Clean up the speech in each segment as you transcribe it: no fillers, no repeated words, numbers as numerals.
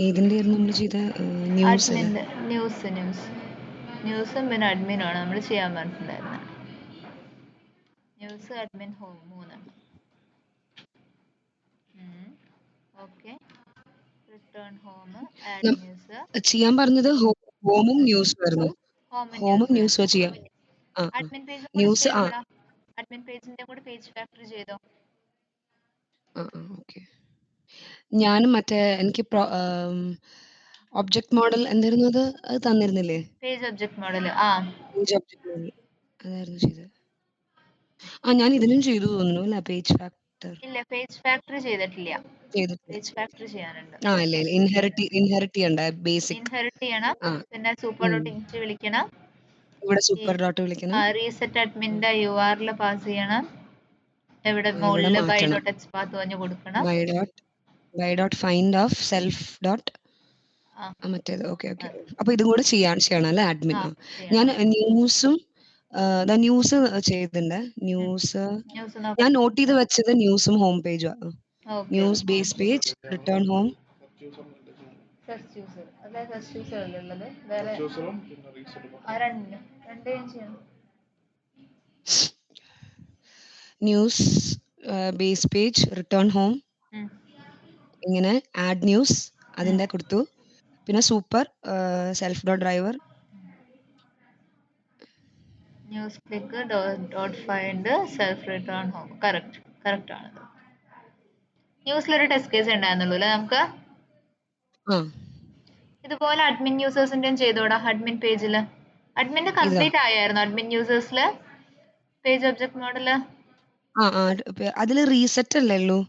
ഏതിൻ്റെയായിരുന്നു നമ്മൾ ചെയ്ത ന്യൂസ് അല്ലേ? അഡ്മിൻ്റെ ന്യൂസും പിന്നെ അഡ്മിനുമാണ് നമ്മൾ ചെയ്യാൻ പറഞ്ഞിട്ടുണ്ടായിരുന്നത്. News, admin, home 3. Okay. Return home, add നം- ന്യൂസ്, ചെയ്യാൻ പറഞ്ഞത് ഹോമും ന്യൂസും ആയിരുന്നു. ഹോം ഹോമും ന്യൂസ്. ന്യൂസും ചെയ്യാം. ആ ആ അഡ്മിൻ പേജും കൂടെ ന്യൂസ് ആ ചെയ്തോടാ. അഡ്മിൻ പേജിന്റെ കൂടെ പേജ് ഫാക്ടറി ചെയ്തോ. ആ ഓക്കെ. ഞാനും മറ്റേ എനിക്ക് ഒബ്ജക്ട് മോഡൽ എന്തായിരുന്നു അത് തന്നിരുന്നില്ലേ? Page object model. Page object model അതായിരുന്നു ചെയ്തത്. ഞാൻ ഇതിനും ചെയ്തു തോന്നുന്നു അല്ല, പേജ് ഫാക്ടർ ഇല്ല, പേജ് ഫാക്ടറി ചെയ്തിട്ടില്ല. ചെയ്തിട്ടില്ല. പേജ് ഫാക്ടറി ചെയ്യാനുണ്ട്. ഇല്ല ഇൻഹെറിറ്റ് ചെയ്യണ്ട ബേസിക്. ഇൻഹെറിറ്റ് ചെയ്യണം. ആ പിന്നെ സൂപ്പർ ഉം. ഡോട്ട് ഇൻറ്റ് വിളിക്കണം. ഇവിടെ സൂപ്പർ ഡോട്ട് വിളിക്കണം. റീസെറ്റ് അഡ്മിൻ്റെ URL പാസ് ചെയ്യണം. ഇവിടെ ഇവിടെ മുകളിൽ ബൈ മാറ്റണം. ഡോട്ട് എക്സ് പാത്ത് പറഞ്ഞ് കൊടുക്കണം. By dot find of self dot ആ മറ്റേത്. Okay okay. അതെ. അപ്പൊ ഇതും കൂടെ ചെയ്യണം അല്ലേ അഡ്മിൻ? ഞാൻ ചെയ്യണം. ന്യൂസും ന്യൂസ് ചെയ്തിട്ടുണ്ട്. ന്യൂസ് ന്യൂസ് ഞാൻ നോക്കാം. നോട്ട് ചെയ്ത് വെച്ചത് ന്യൂസും ഹോം പേജും. Okay. News base page, return home. First user അല്ലെ? ഫസ്റ്റ് യൂസർ അല്ലേ ഉള്ളത്? വേറെ രണ്ടേ ഞാൻ ചെയ്യണം. News base page, return home, ഇങ്ങനെ ആഡ് ന്യൂസ് അതിൻ്റെ കൊടുത്തു. പിന്നെ super self dot driver. News click dot find self return home. Correct ആണ്. ന്യൂസിലൊരു ടെസ്റ്റ് കേസ് ഉണ്ടായിരുന്നുള്ളൂ അല്ലേ നമുക്ക്? ആ ഇതുപോലെ അഡ്മിൻ യൂസേഴ്സിന്റെയും ചെയ്തോടാ. അഡ്മിൻ പേജില് അഡ്മിന്റെ ഇതാ. കംപ്ലീറ്റ് ആയിരുന്നു. അഡ്മിൻ യൂസേഴ്സില് പേജ് ഒബ്ജക്ട് മോഡല് അതിൽ റീസെറ്റ് അല്ലേ ഉള്ളൂ?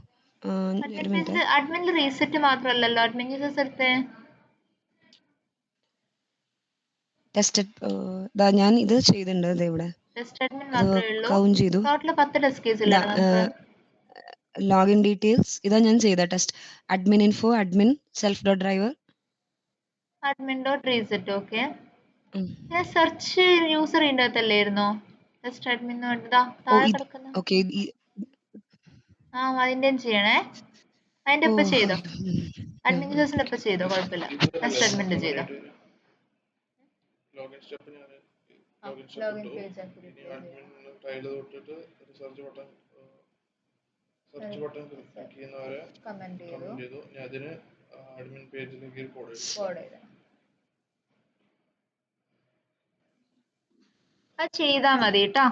അഡ്മിൻ ഒരു മിനിറ്റ്. പേജിൽ അഡ്മിനിൽ റീസെറ്റ് മാത്രമല്ലല്ലോ. അഡ്മിൻ യൂസേഴ്സ് എടുത്തേ. ടെസ്റ്റ് ഞാൻ ഇത് ചെയ്തിട്ടുണ്ട് ഇവിടെ. ടെസ്റ്റ് അഡ്മിൻ അത് മാത്രമേ ഉള്ളൂ. കൗണ്ട് ചെയ്തു. ടോട്ടൽ 10 ടെസ്റ്റ് കേസ് ഇല്ലേ നമുക്ക്? ലോഗിൻ ഡീറ്റെയിൽസ് ഇതാ ഞാൻ ചെയ്ത test. Admin info, admin self dot driver, admin dot reset. Okay. പിന്നെ സെർച്ച് യൂസർ ഇതിൻ്റെ അകത്തല്ലായിരുന്നോ? ടെസ്റ്റ് അഡ്മിൻ താഴെ കിടക്കുന്ന ഓക്കെ. അതിൻ്റെയും ചെയ്യണേ. അതിന്റെ ഇപ്പൊ ചെയ്തോ. Admin okay. യൂസേഴ്സിന്റെ ഇപ്പൊ ചെയ്തോ, കുഴപ്പമില്ല. ടെസ്റ്റ് അഡ്മിന്റെ ചെയ്തോ. ലോഗിൻ സ്റ്റെപ്പ് ഞാൻ ലോഗിൻ പേജ് അഡ്മിൻ ടൈല് തൊട്ടിട്ട് സെർച്ച് ബട്ടൺ ക്ലിക്ക് ചെയ്യുന്നവരെ കമന്റ് ചെയ്തു. ഞാൻ അതിന് അഡ്മിൻ പേജിലേക്ക് കോഡ് ചെയ്തു. അത് ചെയ്താ മതി കേട്ടോ.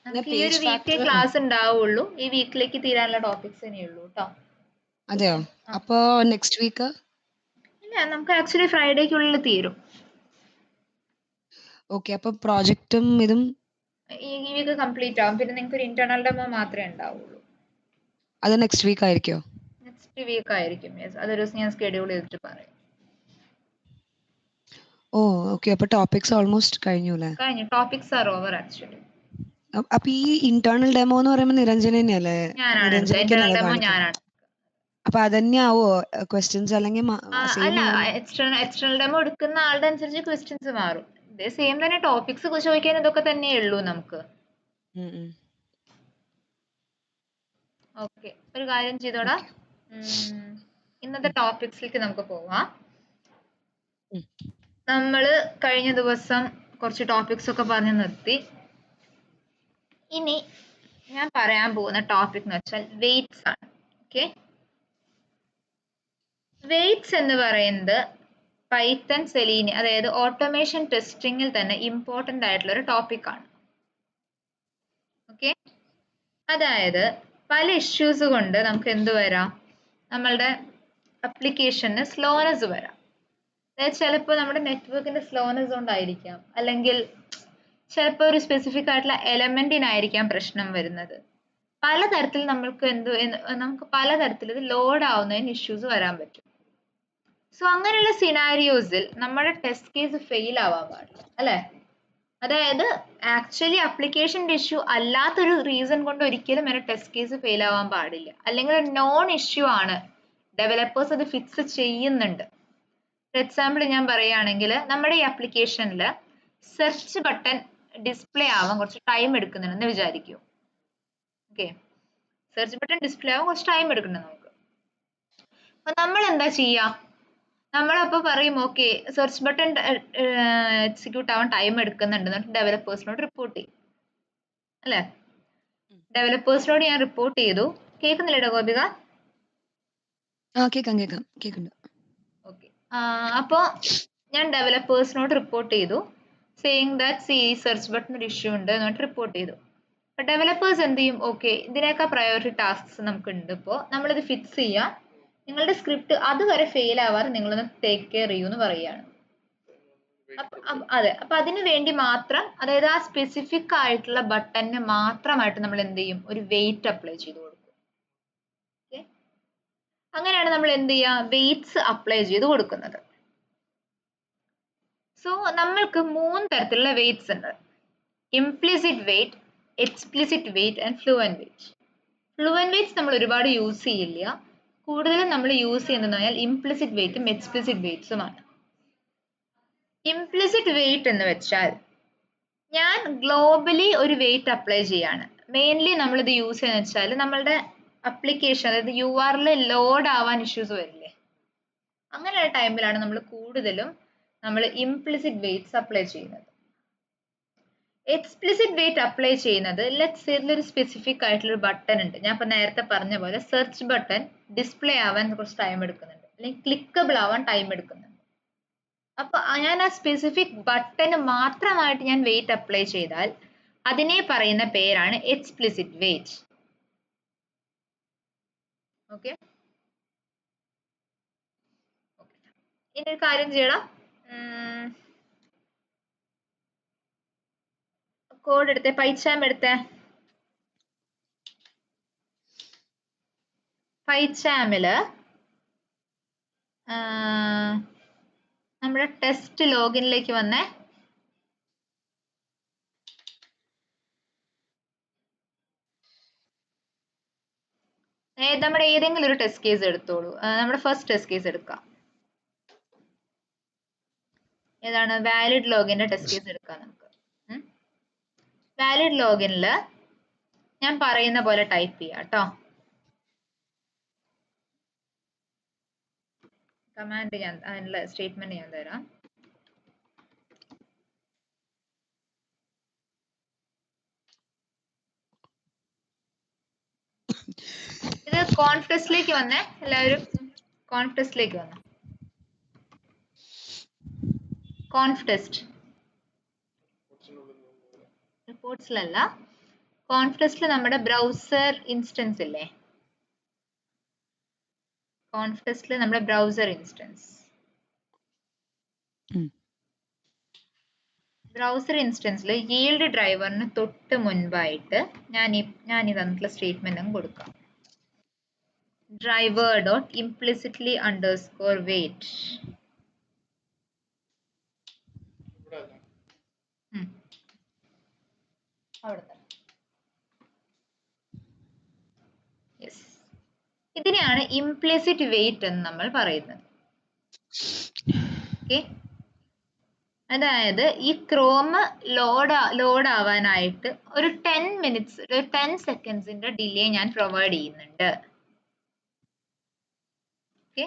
നമുക്ക് ഈ ഒരു വീക്കേ ക്ലാസ് ഉണ്ടാവുള്ളൂ. ഈ വീക്കിലേക്ക് തീരാനുള്ള ടോപ്പിക്സ് തന്നെയുള്ളൂ കേട്ടോ. അതെയോ? അപ്പോ നെക്സ്റ്റ് വീക്ക് ഇല്ല, നമുക്ക് ആക്ച്വലി ഫ്രൈഡേക്കുള്ളിൽ തീരും. ഓക്കെ. അപ്പൊ പ്രോജക്റ്റും ഇതും ഈ വീക്ക് കംപ്ലീറ്റ് ആവും. പിന്നെ നിങ്ങൾക്ക് ഒരു ഇന്റേണൽ ഡെമോ മാത്രമേ ഉണ്ടാവുള്ളൂ. അത് നെക്സ്റ്റ് വീക്ക് ആയിരിക്കോ? നെക്സ്റ്റ് വീക്ക് ആയിരിക്കും. യെസ്, അതൊരു ദിവസം ഞാൻ സ്കെഡ്യൂൾ ചെയ്തിട്ട് പറയാം. ഓക്കെ. അപ്പൊ ടോപ്പിക്സ് ഓൾമോസ്റ്റ് കഴിഞ്ഞു അല്ലേ? കഴിഞ്ഞു. Topics are over actually. അപ്പൊ ഈ ഇന്റേണൽ ഡെമോ എന്ന് പറയുമ്പോൾ നിരഞ്ജന തന്നെയല്ലേ? ഞാനാണ് എടുത്തത്. ഇന്റേണൽ നിരഞ്ജനക്കല്ലേ ഡെമോ കാണിക്കുക? ഞാനാണ്. അപ്പൊ അതന്നെ ആവോ ക്വസ്റ്റ്യൻസ്, അല്ലെങ്കിൽ സെയിം അല്ല, ആവോ? എക്സ്റ്റേണൽ ഡെമോ എടുക്കുന്ന ആളുടെ അനുസരിച്ച് ക്വസ്റ്റ്യൻസ് മാറും. ഇതേ സെയിം തന്നെ. ടോപ്പിക്സ് ചോദിക്കാൻ ഇതൊക്കെ തന്നെ ഉള്ളൂ നമുക്ക്. ഓക്കെ, ഒരു കാര്യം ചെയ്തോടാ. ഇന്നത്തെ ടോപ്പിക്സിലേക്ക് നമുക്ക് പോവാം. നമ്മള് കഴിഞ്ഞ ദിവസം കുറച്ച് ടോപ്പിക്സ് ഒക്കെ പറഞ്ഞു നിർത്തി. ഇനി ഞാൻ പറയാൻ പോകുന്ന ടോപ്പിക് എന്ന് വെച്ചാൽ വെയ്റ്റ്സ് ആണ്. ഓക്കെ, വെയ്റ്റ്സ് എന്ന് പറയുന്നത് പൈത്തൺ, സെലീനി, അതായത് ഓട്ടോമേഷൻ ടെസ്റ്റിംഗിൽ തന്നെ ഇമ്പോർട്ടൻ്റ് ആയിട്ടുള്ള ഒരു ടോപ്പിക് ആണ്. ഓക്കെ, അതായത് പല ഇഷ്യൂസ് കൊണ്ട് നമുക്ക് എന്ത് വരാം? നമ്മളുടെ അപ്ലിക്കേഷന് സ്ലോനെസ് വരാം. അതായത് ചിലപ്പോൾ നമ്മുടെ നെറ്റ്വർക്കിന്റെ സ്ലോനെസ് കൊണ്ടായിരിക്കാം, അല്ലെങ്കിൽ ചിലപ്പോൾ ഒരു സ്പെസിഫിക് ആയിട്ടുള്ള എലമെന്റിനായിരിക്കാം പ്രശ്നം വരുന്നത്. പലതരത്തിൽ നമുക്ക് പലതരത്തിൽ ഇത് ലോഡ് ആവുന്നതിന് ഇഷ്യൂസ് വരാൻ പറ്റും. സോ അങ്ങനെയുള്ള സിനാരിയോസിൽ നമ്മുടെ ടെസ്റ്റ് കേസ് ഫെയിൽ ആവാൻ പാടില്ല, അല്ലെ? അതായത് ആക്ച്വലി അപ്ലിക്കേഷൻ്റെ ഇഷ്യൂ അല്ലാത്തൊരു റീസൺ കൊണ്ട് ഒരിക്കലും എന്റെ ടെസ്റ്റ് കേസ് ഫെയിൽ ആവാൻ പാടില്ല. അല്ലെങ്കിൽ ഒരു നോൺ ഇഷ്യൂ ആണ്, ഡെവലപ്പേഴ്സ് അത് ഫിക്സ് ചെയ്യുന്നുണ്ട്. ഫോർ എക്സാമ്പിൾ ഞാൻ പറയുകയാണെങ്കിൽ, നമ്മുടെ ഈ ആപ്ലിക്കേഷനിൽ സെർച്ച് ബട്ടൺ ഡിസ്പ്ലേ ആവാൻ കുറച്ച് ടൈം എടുക്കുന്നുണ്ടെന്ന് വിചാരിക്കൂ. ഓക്കെ, സെർച്ച് ബട്ടൺ ഡിസ്പ്ലേ ആവാൻ കുറച്ച് ടൈം എടുക്കുന്നുണ്ട് നമുക്ക്. അപ്പൊ നമ്മൾ എന്താ ചെയ്യാ? നമ്മളപ്പോ പറയും ഓക്കെ സെർച്ച് ബട്ടൺ എക്സിക്യൂട്ട് ആവാൻ ടൈം എടുക്കുന്നുണ്ട് എന്നിട്ട് ഡെവലപ്പേഴ്സിനോട് റിപ്പോർട്ട് ചെയ്യും അല്ലെ? ഡെവലപ്പേഴ്സിനോട് ഞാൻ റിപ്പോർട്ട് ചെയ്തു. കേൾക്കുന്നില്ലേടാ ഗോപിക? കേക്കുന്നുണ്ട്. ഓക്കെ. അപ്പോ ഞാൻ ഡെവലപ്പേഴ്സിനോട് റിപ്പോർട്ട് ചെയ്തു സേയിങ് ദാറ്റ് സെർച്ച് ബട്ടൺ ഒരു ഇഷ്യൂ ഉണ്ട് എന്നിട്ട് റിപ്പോർട്ട് ചെയ്തു. അപ്പൊ ഡെവലപ്പേഴ്സ് എന്ത് ചെയ്യും? ഓക്കെ ഇതിനേക്കാൾ പ്രയോറിറ്റി ടാസ്ക്സ് നമുക്ക് ഉണ്ട്, ഇപ്പോൾ നമ്മളിത് ഫിക്സ് ചെയ്യാം, നിങ്ങളുടെ സ്ക്രിപ്റ്റ് അതുവരെ ഫെയിൽ ആവാതെ നിങ്ങളൊന്ന് ടേക്ക് കെയർ ചെയ്യൂ എന്ന് പറയുകയാണ്. അതെ, അപ്പൊ അതിന് വേണ്ടി മാത്രം, അതായത് ആ സ്പെസിഫിക് ആയിട്ടുള്ള ബട്ടണിന് മാത്രമായിട്ട് നമ്മൾ എന്ത് ചെയ്യും? ഒരു വെയിറ്റ് അപ്ലൈ ചെയ്ത് കൊടുക്കും. ഓക്കെ, അങ്ങനെയാണ് നമ്മൾ എന്ത് ചെയ്യുക? വെയിറ്റ്സ് അപ്ലൈ ചെയ്ത് കൊടുക്കുന്നത്. സോ നമ്മൾക്ക് 3 തരത്തിലുള്ള വെയിറ്റ്സ് ഉണ്ട്: implicit wait, explicit wait and fluent wait. Fluent waits നമ്മൾ ഒരുപാട് യൂസ് ചെയ്യില്ല. കൂടുതലും നമ്മൾ യൂസ് ചെയ്യുന്നത് പറഞ്ഞാൽ ഇംപ്ലിസിറ്റ് വെയിറ്റും എക്സ്പ്ലിസിറ്റ് വെയിറ്റ്സുമാണ്. ഇംപ്ലിസിറ്റ് വെയിറ്റ് എന്ന് വെച്ചാൽ ഞാൻ ഗ്ലോബലി ഒരു വെയിറ്റ് അപ്ലൈ ചെയ്യാണ്. മെയിൻലി നമ്മളിത് യൂസ് ചെയ്യുന്നത് വെച്ചാൽ നമ്മളുടെ അപ്ലിക്കേഷൻ, അതായത് URL ലോഡ് ആവാൻ ഇഷ്യൂസ് വരില്ലേ, അങ്ങനെയുള്ള ടൈമിലാണ് നമ്മൾ കൂടുതലും നമ്മൾ ഇംപ്ലിസിറ്റ് വെയിറ്റ്സ് അപ്ലൈ ചെയ്യുന്നത്. എക്സ്പ്ലിസിറ്റ് വെയിറ്റ് അപ്ലൈ ചെയ്യുന്നത്, ലെറ്റ്സ് സേ ഇതിലൊരു സ്പെസിഫിക് ആയിട്ടുള്ള ഒരു ബട്ടൺ ഉണ്ട്. ഞാൻ ഇപ്പൊ നേരത്തെ പറഞ്ഞ പോലെ സെർച്ച് ബട്ടൺ ഡിസ്പ്ലേ ആവാൻ കുറച്ച് ടൈം എടുക്കുന്നുണ്ട്, അല്ലെങ്കിൽ ക്ലിക്കബിൾ ആവാൻ ടൈം എടുക്കുന്നുണ്ട്. അപ്പൊ ഞാൻ ആ സ്പെസിഫിക് ബട്ടന് മാത്രമായിട്ട് ഞാൻ വെയിറ്റ് അപ്ലൈ ചെയ്താൽ അതിനെ പറയുന്ന പേരാണ് എക്സ്പ്ലിസിറ്റ് വെയിറ്റ്. ഓക്കെ, ഇനി ഒരു കാര്യം ചെയ്യണം, കോഡ് എടുത്തേ, പൈച്ചാം എടുത്തേ. പൈച്ചാമില് നമ്മുടെ ടെസ്റ്റ് ലോഗിനിലേക്ക് വന്നേ. നമ്മുടെ ഏതെങ്കിലും ഒരു ടെസ്റ്റ് കേസ് എടുത്തോളൂ. നമ്മുടെ ഫസ്റ്റ് ടെസ്റ്റ് കേസ് എടുക്കാം. ഏതാണ്? വാലിഡ് ലോഗിന്റെ ടെസ്റ്റ് കേസ് എടുക്കാം നമുക്ക്. വാലിഡ് ലോഗിനില് ഞാൻ പറയുന്ന പോലെ ടൈപ്പ് ചെയ്യാം കേട്ടോ. കമാൻഡ് ഞാൻ അതിനുള്ള സ്റ്റേറ്റ്മെന്റ് ഞാൻ തരാം. ഇത് കോൺഫ്ലക്സിലേക്ക് വന്നേ, എല്ലാവരും കോൺഫ്ലക്സിലേക്ക് വന്നേ. കോൺഫ്ലക്സ് റിപ്പോർട്ട്സിലല്ല, കോൺഫ്ലക്സിൽ നമ്മുടെ ബ്രൗസർ ഇൻസ്റ്റൻസ് ഇല്ലേ, കോൺഫ്ലക്സിൽ നമ്മുടെ ബ്രൗസർ ഇൻസ്റ്റൻസ്, ബ്രൗസർ ഇൻസ്റ്റൻസിൽ yield ഡ്രൈവറിന് തൊട്ട് മുൻപായിട്ട് ഞാൻ ഈ തന്നിട്ടുള്ള സ്റ്റേറ്റ്മെന്റ് അങ്ങ് കൊടുക്കാം. Driver dot implicitly underscore wait. Yes, ഇതിനെയാണ് ഇംപ്ലിസിറ്റ് വെയിറ്റ് എന്ന് നമ്മൾ പറയുന്നത്. ഓക്കെ, അതായത് ഈ ക്രോം ലോഡ് ആവാനായിട്ട് ഒരു 10 മിനിറ്റ്സ്, ഒരു 10 സെക്കൻഡ്സിന്റെ ഡിലേ ഞാൻ പ്രൊവൈഡ് ചെയ്യുന്നുണ്ട്. ഓക്കെ,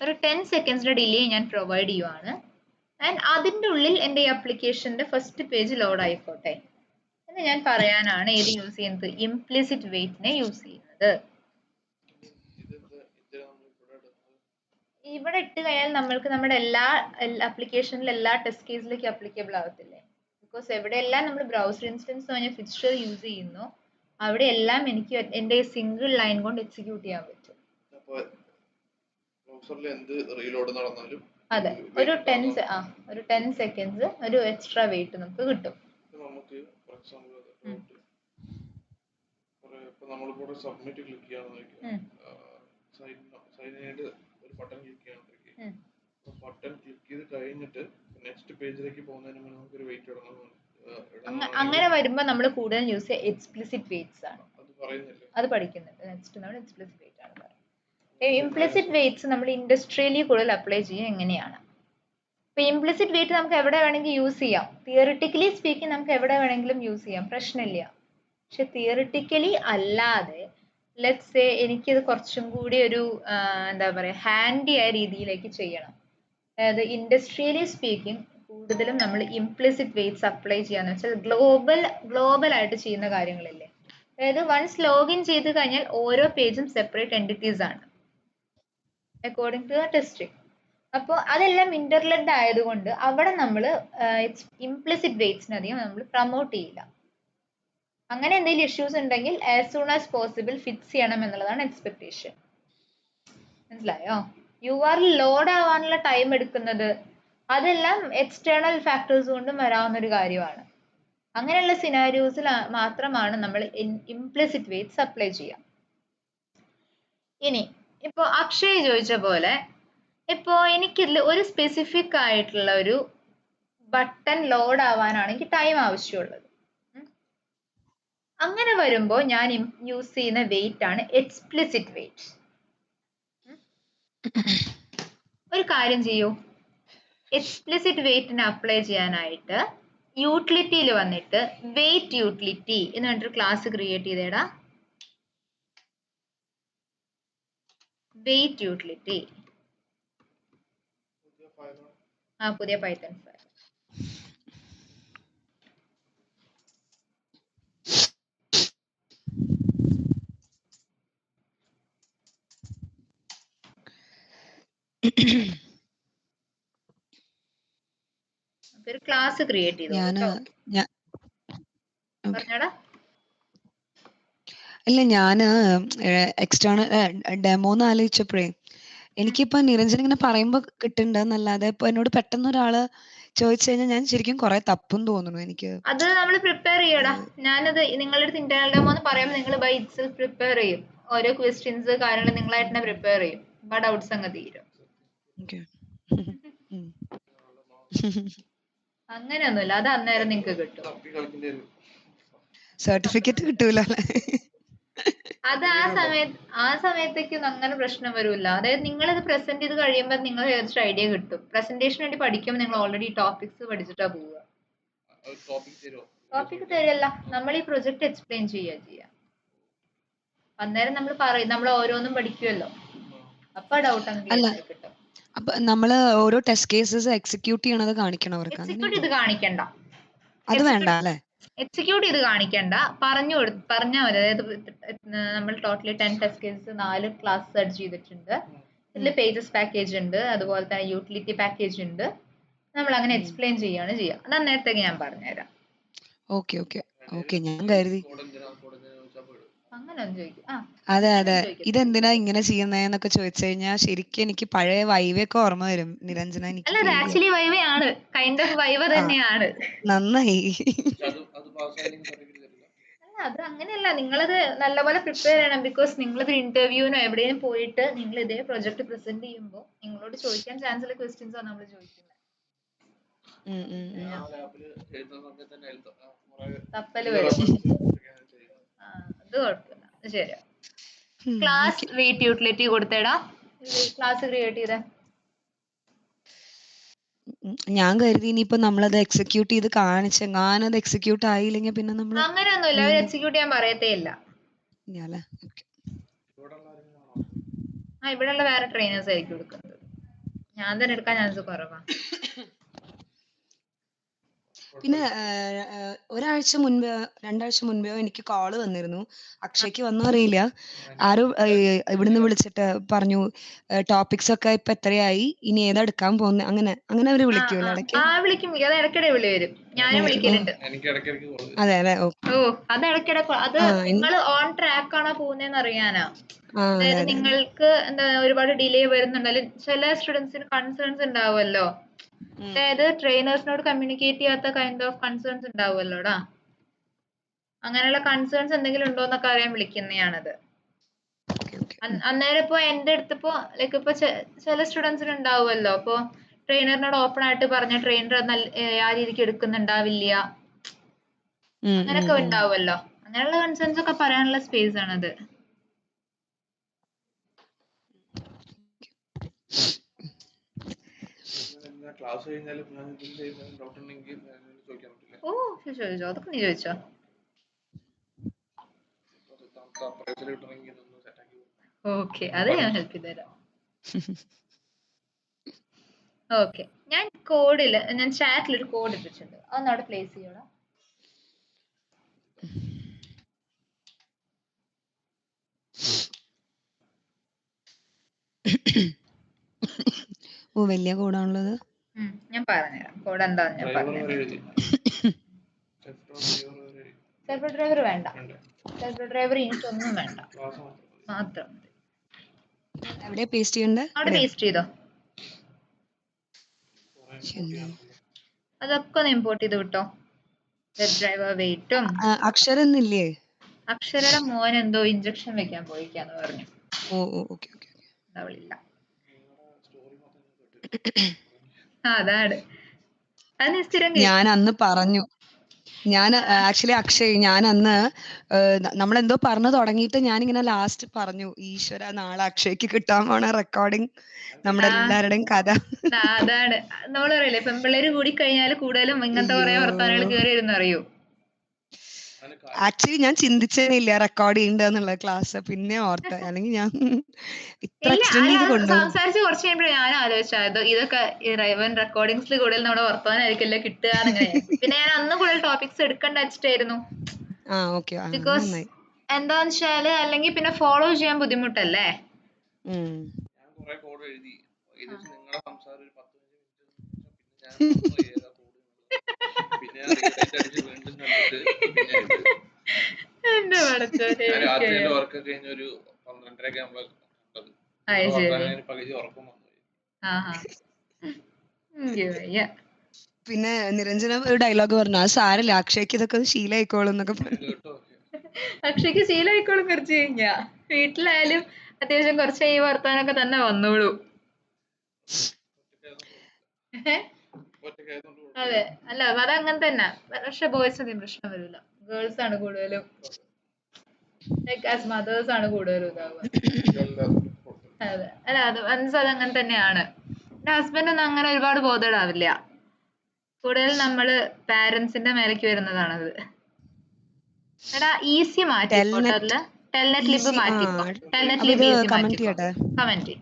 ഒരു 10 സെക്കൻഡ്സിന്റെ ഡിലേ ഞാൻ പ്രൊവൈഡ് ചെയ്യുവാണ്. ആൻഡ് അതിൻ്റെ ഉള്ളിൽ എൻ്റെ ആപ്ലിക്കേഷന്റെ ഫസ്റ്റ് പേജ് ലോഡ് ആയിക്കോട്ടെ എന്ന് ഞാൻ പറയാനാണ് ഏത് യൂസ് ചെയ്യുന്നത്? ഇംപ്ലിസിറ്റ് വെയിറ്റിനെ യൂസ് ചെയ്യുന്നത്. ഇവിടെ ഇട്ട് കഴിഞ്ഞാൽ നമ്മൾക്ക് നമ്മുടെ എല്ലാ ആപ്ലിക്കേഷനിലും എല്ലാ ടെസ്റ്റ് കേസിലേക്ക് അപ്ലിക്കബിൾ ആവത്തില്ലേ? ബിക്കോസ് എവിടെയെല്ലാം നമ്മൾ ബ്രൗസർ ഇൻസ്റ്റൻസ് പറഞ്ഞ ഫിക്സ്ചർ യൂസ് ചെയ്യുന്നു അവിടെ എല്ലാം എനിക്ക് എൻ്റെ സിംഗിൾ ലൈൻ കൊണ്ട് എക്സിക്യൂട്ട് ചെയ്യാൻ പറ്റും. അതെ, ഒരു 10 സെക്കൻഡ്സ് ഒരു എക്സ്ട്രാ വെയിറ്റ് നമുക്ക് കിട്ടും. നമുക്ക് ഫോർ എക്സാമ്പിൾ നമ്മളിപ്പോൾ സബ്മിറ്റ് ക്ലിക്ക് ചെയ്യാൻ സൈൻ ചെയ്ത് ഒരു ബട്ടൺ ക്ലിക്ക് ചെയ്യാൻ, ബട്ടൺ ക്ലിക്ക് ചെയ്ത് കഴിഞ്ഞിട്ട് നെക്സ്റ്റ് പേജിലേക്ക് പോകുന്നതിന് മുന്നേ നമുക്ക് ഒരു വെയിറ്റ് ഇടണം. അങ്ങനെ വരുമ്പോൾ നമ്മൾ കൂടുതൽ യൂസ് ചെയ്യുക എക്സ്പ്ലിസിറ്റ് വെയിറ്റ്സ് ആണ്. അത് പഠിക്കുന്നുണ്ട് നെക്സ്റ്റ് നമ്മൾ എക്സ്പ്ലിസിറ്റ് വെയിറ്റ് ആണ് പറയുന്നത്. ഇംപ്ലിസിറ്റ് വെയിറ്റ്സ് നമ്മൾ ഇൻഡസ്ട്രിയലി കൂടുതൽ അപ്ലൈ ചെയ്യുക എങ്ങനെയാണ്? ഇപ്പൊ ഇംപ്ലിസിറ്റ് വെയിറ്റ് നമുക്ക് എവിടെ വേണമെങ്കിൽ യൂസ് ചെയ്യാം. തിയറിറ്റിക്കലി സ്പീക്കിംഗ് നമുക്ക് എവിടെ വേണമെങ്കിലും യൂസ് ചെയ്യാം, പ്രശ്നമില്ല. പക്ഷെ തിയറിറ്റിക്കലി അല്ലാതെ ലെറ്റ്സ് സേ എനിക്കിത് കുറച്ചും കൂടി ഒരു എന്താ പറയുക ഹാൻഡി ആയ രീതിയിലേക്ക് ചെയ്യണം. അതായത് ഇൻഡസ്ട്രിയലി സ്പീക്കിംഗ് കൂടുതലും നമ്മൾ ഇംപ്ലിസിറ്റ് വെയ്റ്റ്സ് അപ്ലൈ ചെയ്യാന്ന് വെച്ചാൽ ഗ്ലോബൽ ആയിട്ട് ചെയ്യുന്ന കാര്യങ്ങളില്ലേ. അതായത് വൺസ് ലോഗിൻ ചെയ്ത് കഴിഞ്ഞാൽ ഓരോ പേജും സെപ്പറേറ്റ് എൻറ്റിറ്റീസ് ആണ് അക്കോർഡിംഗ് ടു ദ ടെസ്റ്റിംഗ്. അപ്പോൾ അതെല്ലാം ഇന്റർലെഡ് ആയതുകൊണ്ട് അവിടെ നമ്മൾ ഇംപ്ലിസിറ്റ് വെയ്റ്റ്സിനധികം നമ്മൾ പ്രൊമോട്ട് ചെയ്യില്ല. അങ്ങനെ എന്തെങ്കിലും ഇഷ്യൂസ് ഉണ്ടെങ്കിൽ as soon as possible fix ചെയ്യണം എന്നുള്ളതാണ് എക്സ്പെക്ടേഷൻ. മനസ്സിലായോ? യു ആർ ലോഡ് ആവാനുള്ള ടൈം എടുക്കുന്നത് അതെല്ലാം എക്സ്റ്റേണൽ ഫാക്ടേഴ്സ് കൊണ്ടും വരാവുന്ന ഒരു കാര്യമാണ്. അങ്ങനെയുള്ള സിനാരിയോസിൽ മാത്രമാണ് നമ്മൾ ഇംപ്ലിസിറ്റ് വെയ്റ്റ്സ് അപ്ലൈ ചെയ്യുക. ഇനി ഇപ്പോൾ അക്ഷയ് ചോദിച്ച പോലെ ഇപ്പോൾ എനിക്കിതിൽ ഒരു സ്പെസിഫിക് ആയിട്ടുള്ള ഒരു ബട്ടൺ ലോഡ് ആവാനാണ് എനിക്ക് ടൈം ആവശ്യമുള്ളത്. അങ്ങനെ വരുമ്പോൾ ഞാൻ യൂസ് ചെയ്യുന്ന വെയിറ്റ് ആണ് എക്സ്പ്ലിസിറ്റ് വെയിറ്റ്. ഒരു കാര്യം ചെയ്യൂ, എക്സ്പ്ലിസിറ്റ് വെയിറ്റിന് അപ്ലൈ ചെയ്യാനായിട്ട് യൂട്ടിലിറ്റിയിൽ വന്നിട്ട് വെയിറ്റ് യൂട്ടിലിറ്റി എന്ന് പറഞ്ഞിട്ടൊരു ക്ലാസ് ക്രിയേറ്റ് ചെയ്തേടാ. വെയിറ്റ് യൂട്ടിലിറ്റി പുതിയ പൈത്തൺ ഫയൽ. ഒരു ക്ലാസ് ക്രിയേറ്റ് ചെയ്തു പറഞ്ഞോടാ. ഇല്ല, ഞാന് എക്സ്റ്റേണൽ ഡെമോന്ന് ആലോചിച്ചപ്പോഴേ എനിക്കിപ്പോ നിരഞ്ജൻ ഇങ്ങനെ പറയുമ്പോ കിട്ടുന്നുണ്ടെന്നല്ലാതെ ഇപ്പൊ എന്നോട് പെട്ടെന്ന് ഒരാള് ചോദിച്ചു കഴിഞ്ഞാൽ ഞാൻ ശരിക്കും കുറെ തപ്പും തോന്നുന്നു എനിക്ക്. അത് നമ്മൾ പ്രിപ്പയർ ചെയ്യടാ. ഞാനത് നിങ്ങളുടെ അടുത്ത് ഇന്റർണൽ ഡെമോ എന്ന് പറയുമ്പോൾ നിങ്ങൾ ബൈ ഇറ്റ്സെൽഫ് പ്രിപ്പയർ ചെയ്യും. ഓരോ ക്വസ്റ്റ്യൻസ് കാര്യങ്ങൾ നിങ്ങളായിട്ട് തന്നെ പ്രിപ്പയർ ചെയ്യും. അപ്പൊ ഡൗട്ട്സ് അങ്ങ് തീരും. അങ്ങനെയൊന്നുമില്ല, അത് അന്നേരം നിങ്ങൾക്ക് കിട്ടും. സർട്ടിഫിക്കറ്റ് കിട്ടൂല. അത് ആ സമയത്തേക്കൊന്നും അങ്ങനെ പ്രശ്നം വരില്ല. അതായത് നിങ്ങളിത് പ്രസന്റ് ചെയ്ത് കഴിയുമ്പോൾ നിങ്ങൾ ഏകദേശം ഐഡിയ കിട്ടും. പ്രസന്റേഷൻ വേണ്ടി പഠിക്കുമ്പോൾ നിങ്ങൾ ഓൾറെഡി ടോപ്പിക്സ് പഠിച്ചിട്ടാ പോവുക. ടോപ്പിക് തരല്ല, നമ്മൾ ഈ പ്രൊജക്ട് എക്സ്പ്ലെയിൻ ചെയ്യുക. അന്നേരം നമ്മൾ ഓരോന്നും പഠിക്കുമല്ലോ, അപ്പൊ ഡൗട്ട് അങ്ങ് കിട്ടും. അപ്പൊ നമ്മള് ഓരോ ടെസ്റ്റ് കേസസ് എക്സിക്യൂട്ട് ചെയ്യണത് കാണിക്കണം അവർക്ക്. എക്സിക്യൂട്ട് ചെയ്ത് കാണിക്കണ്ട, അത് വേണ്ട അല്ലേ? എക്സിക്യൂട്ട് ചെയ്ത് കാണിക്കണ്ട, പറഞ്ഞാൽ മതി. അതായത് നമ്മൾ totally 10 test cases 4 class search ചെയ്തിട്ടുണ്ട്. ഇതിൽ പേജസ് പാക്കേജ് ഉണ്ട്, അതുപോലെ തന്നെ യൂട്ടിലിറ്റി പാക്കേജ് ഉണ്ട്. നമ്മൾ അങ്ങനെ എക്സ്പ്ലെയിൻ ചെയ്യാണ് ചെയ്യുക. അത് അന്നേരത്തേക്ക് ഞാൻ പറഞ്ഞുതരാം. Okay okay okay. ഞാൻ കരുതി അങ്ങനെ ചോദിക്കും. അതെ അതെ, ഇതെന്തിനാ ഇങ്ങനെ ചെയ്യുന്നതെന്നൊക്കെ ചോദിച്ചു കഴിഞ്ഞാൽ ശരിക്കും എനിക്ക് പഴയ വൈവൊക്കെ ഓർമ്മ വരും നിരഞ്ജന. അല്ല, അത് ആക്ച്വലി വൈവ ആണ്, കൈൻഡ് ഓഫ് വൈവ തന്നെയാണ്. നന്നായി. അല്ല, അത് അങ്ങനെയല്ല, നിങ്ങളത് നല്ലപോലെ പ്രിപ്പയർ ചെയ്യണം. ബിക്കോസ് നിങ്ങളത് ഇന്റർവ്യൂവിനോ എവിടെയും പോയിട്ട് നിങ്ങൾ ഇതേ പ്രൊജക്ട് പ്രസന്റ് ചെയ്യുമ്പോൾ നിങ്ങളോട് ചോദിക്കാൻ ചാൻസ് ഉള്ള ക്വസ്റ്റ്യൻസ് ആണ് നമ്മൾ ചോദിക്കുന്നത്. തപ്പല് വരും. അത് കുഴപ്പമില്ല, ശരിയാ. ക്ലാസ് വെയിറ്റ് യൂട്ടിലിറ്റി കൊടുത്തേടാ, ക്ലാസ് ക്രിയേറ്റ് ചെയ്തേ. ഞാൻ കരുതി ഇനിയിപ്പോ നമ്മളത് എക്സിക്യൂട്ട് ചെയ്ത് കാണിച്ചെങ്ങാനത് എക്സിക്യൂട്ട് ആയില്ലെങ്കിൽ പിന്നെ നമ്മൾ അങ്ങനെയൊന്നുമില്ല, അവർ എക്സിക്യൂട്ട് ചെയ്യാൻ പറയത്തേ ഇല്ല. ഇവിടെയുള്ള വേറെ ട്രെയിനേഴ്സ് ആയിരിക്കും എടുക്കുന്നത്. ഞാൻ തന്നെ എടുക്കാൻ ചാൻസ് കുറവാണ്. പിന്നെ ഒരാഴ്ച മുൻപ് 2 ആഴ്ച മുൻപോ എനിക്ക് കോള് വന്നിരുന്നു. അക്ഷയ്ക്ക് വന്നോ അറിയില്ല. ആരും ഇവിടുന്ന് വിളിച്ചിട്ട് പറഞ്ഞു ടോപ്പിക്സ് ഒക്കെ ഇപ്പൊ എത്രയായി, ഇനി ഏതാ എടുക്കാൻ പോകുന്നത്, അങ്ങനെ അങ്ങനെ അവര് വിളിക്കൂല ഇടയ്ക്ക്. വിളിക്കും, അത് ഇടയ്ക്കിടെ വിളി വരും. ഞാനും വിളിക്കലുണ്ട്. അതെ അതെ. ഓ, അത് ഇടയ്ക്കിടെ. അത് നിങ്ങൾ ഓൺ ട്രാക്ക് ആണോ പോകുന്നതെന്ന് അറിയാനാ. അതായത് നിങ്ങൾക്ക് എന്താ ഒരുപാട് ഡിലേ വരുന്നുണ്ടെങ്കിൽ ചില സ്റ്റുഡൻസിന് കൺസേൺസ് ഉണ്ടാവുമല്ലോ. അതായത് ട്രെയിനേഴ്സിനോട് കമ്മ്യൂണിക്കേറ്റ് ചെയ്യാത്ത കൈൻഡ് ഓഫ് കൺസേൺസ് ഉണ്ടാവുമല്ലോടാ. അങ്ങനെയുള്ള കൺസേൺസ് എന്തെങ്കിലും ഉണ്ടോ എന്നൊക്കെ അറിയാൻ വിളിക്കുന്നതാണത്. അന്നേരം ഇപ്പൊ എന്റെ അടുത്ത് ഇപ്പൊ ലൈക്ക് ഇപ്പൊ ചില സ്റ്റുഡൻസിന് ഉണ്ടാവുമല്ലോ, അപ്പൊ ട്രെയിനറിനോട് ഓപ്പൺ ആയിട്ട് പറഞ്ഞ ട്രെയിനർ ആ രീതിക്ക് എടുക്കുന്നുണ്ടാവില്ല, അങ്ങനെയൊക്കെ ഉണ്ടാവുമല്ലോ. അങ്ങനെയുള്ള കൺസേൺസ് ഒക്കെ പറയാനുള്ള സ്പേസ് ആണത്. ഓ ചോദിച്ചോ, അതൊക്കെ നീ ചോദിച്ചോ. സർപ്രൈസിൽ കിട്ടണമെങ്കിൽ ഇതൊന്ന് സെറ്റാക്കി ഓക്കെ, അത് ഞാൻ ഹെൽപ്പ് ചെയ്ത് തരാം. ഓക്കെ, ഞാൻ ചാറ്റിൽ ഒരു കോഡ് ഇട്ടിട്ടുണ്ട്, അതൊന്ന് അവിടെ പ്ലേസ് ചെയ്യണം. ഓ വലിയ കൂടാണുള്ളത്. ഞാൻ പറഞ്ഞുതരാം കോഡ് എന്താന്ന് ഞാൻ ഡ്രൈവർ പറഞ്ഞു. വരെ എഴുതി ഡ്രൈവർ വരെ എഴുതി സെൽഫ് ഡ്രൈവർ വേണ്ട, വേണ്ട സെൽഫ് ഡ്രൈവർ എനിക്കൊന്നും വേണ്ട, ക്ലാസ് മാത്രം മതി. മാത്രം മതി. എവിടെ പേസ്റ്റ് ചെയ്യണ്ടേ? അവിടെ പേസ്റ്റ് ചെയ്തോ, കുറെ import ചെയ്യാനുണ്ടല്ലോ. അതൊക്കെ ഒന്ന് ഇമ്പോർട്ട് ചെയ്ത് വിട്ടോ. വെബ് ഡ്രൈവർ വെയിറ്റും. അക്ഷരം എന്നില്ലേ? അക്ഷരയുടെ മോൻ എന്തോ ഇഞ്ചക്ഷൻ വെക്കാൻ പോയിക്കാന്ന് പറഞ്ഞു. ഓ ഓ ഓക്കെ ഓക്കെ. അവളില്ല. നിങ്ങളുടെ സ്റ്റോറി മൊത്തം ഞാൻ കേട്ടു. അതാണ് അത് നീ സ്ഥിരം ഞാൻ അന്ന് പറഞ്ഞു, ഞാൻ ആക്ച്വലി അക്ഷയ്, ഞാൻ അന്ന് നമ്മളെന്തോ പറഞ്ഞു തുടങ്ങിയിട്ട് ഞാനിങ്ങനെ ലാസ്റ്റ് പറഞ്ഞു, ഈശ്വര നാളെ അക്ഷയ്ക്ക് കിട്ടാൻ പോണ റെക്കോർഡിങ് നമ്മുടെ എല്ലാവരുടെയും കഥ. അതാണ് നമ്മൾ പറയില്ലേ, പെൺപിള്ളേര് കൂടി കഴിഞ്ഞാൽ കൂടുതലും ഇങ്ങനത്തെ കുറെ വർത്താനങ്ങൾ കയറി വരുന്ന അറിയൂ. അതിന് ആക്ച്വലി ഞാൻ ചിന്തിച്ചേനില്ല റെക്കോർഡ് ചെയ്യണ്ടെന്നുള്ള ക്ലാസ്, പിന്നെ ഓർത്ത, അല്ലെങ്കിൽ ഞാൻ ഇത്ര എക്സ്റ്റെൻഡ് കൊണ്ടുപോകും. സംസാരിച്ച് കുറച്ച് കഴിയുമ്പോഴേ ഞാൻ ആലോചിച്ചത് ഇതൊക്കെ ഇവൻ റെക്കോർഡിങ്സിൽ കൂടുതൽ നമ്മുടെ വർത്തമാനമായിരിക്കില്ല കിട്ടുക എന്നിങ്ങനെ. പിന്നെ ഞാൻ അന്ന് കൂടുതൽ ടോപ്പിക്സ് എടുക്കേണ്ട വെച്ചിട്ടായിരുന്നു. ആ ഓക്കെ, ബിക്കോസ് നന്നായി. എന്താന്ന് വെച്ചാല് അല്ലെങ്കിൽ പിന്നെ ഫോളോ ചെയ്യാൻ ബുദ്ധിമുട്ടല്ലേ. ഞാൻ കുറെ കോഡ് എഴുതി, ഏകദേശം നിങ്ങളുടെ സംസാരം ഒരു 15 മിനിറ്റ് പിന്നെ ഞാൻ മറന്നുപോയി ഏതാ കോഡ്, പിന്നെ ഞാൻ റീറൈറ്റ് അടിച്ച് വീണ്ടും കണ്ടിട്ട് പിന്നെ എഴുതി. എന്റെ പടച്ചോനെ, ഞാൻ രാത്രി എന്റെ വർക്ക് കഴിഞ്ഞ ഒരു 12:30 ആകുമ്പോൾ കണ്ടത്. വർത്താനം പകുതി ഉറക്കം വന്നു. പിന്നെ നിരഞ്ജന ഒരു ഡയലോഗ് പറഞ്ഞു, അത് സാരല്ല അക്ഷയ്ക്ക് ഇതൊക്കെ ശീലമായിക്കോളും എന്നൊക്കെ പറഞ്ഞു. കേട്ടോ അക്ഷയ്ക്ക് ശീലമായിക്കോളും കുറച്ച് കഴിഞ്ഞാ. വീട്ടിലായാലും അത്യാവശ്യം കുറച്ച് ഈ വർത്താനൊക്കെ തന്നെ വന്നോളൂ. അതെ, അല്ല അതങ്ങനെ തന്നെ. പക്ഷെ ബോയ്സ് അധികം പ്രശ്നം വരില്ല, ഗേൾസ് ആണ് കൂടുതലും, ലൈക്ക് ആസ് മദേഴ്സ് ആണ് കൂടുതലും ഇതാവുക. അതെ, അല്ല അത് അങ്ങനെ തന്നെയാണ്. എന്റെ ഹസ്ബൻഡ് ഒന്നും അങ്ങനെ ഒരുപാട് ബോധേഡ് ആവില്ല. കൂടുതൽ നമ്മള് പാരന്റ്സിന്റെ മേലേക്ക് വരുന്നതാണത്. എടാ ഈസി മാറ്റിക്കോ, ടെൽനെറ്റ് ലിബ് മാറ്റിക്കോ, ടെൽനെറ്റ് ലിബ് ഈസി മാറ്റിക്കോ. കമന്റ്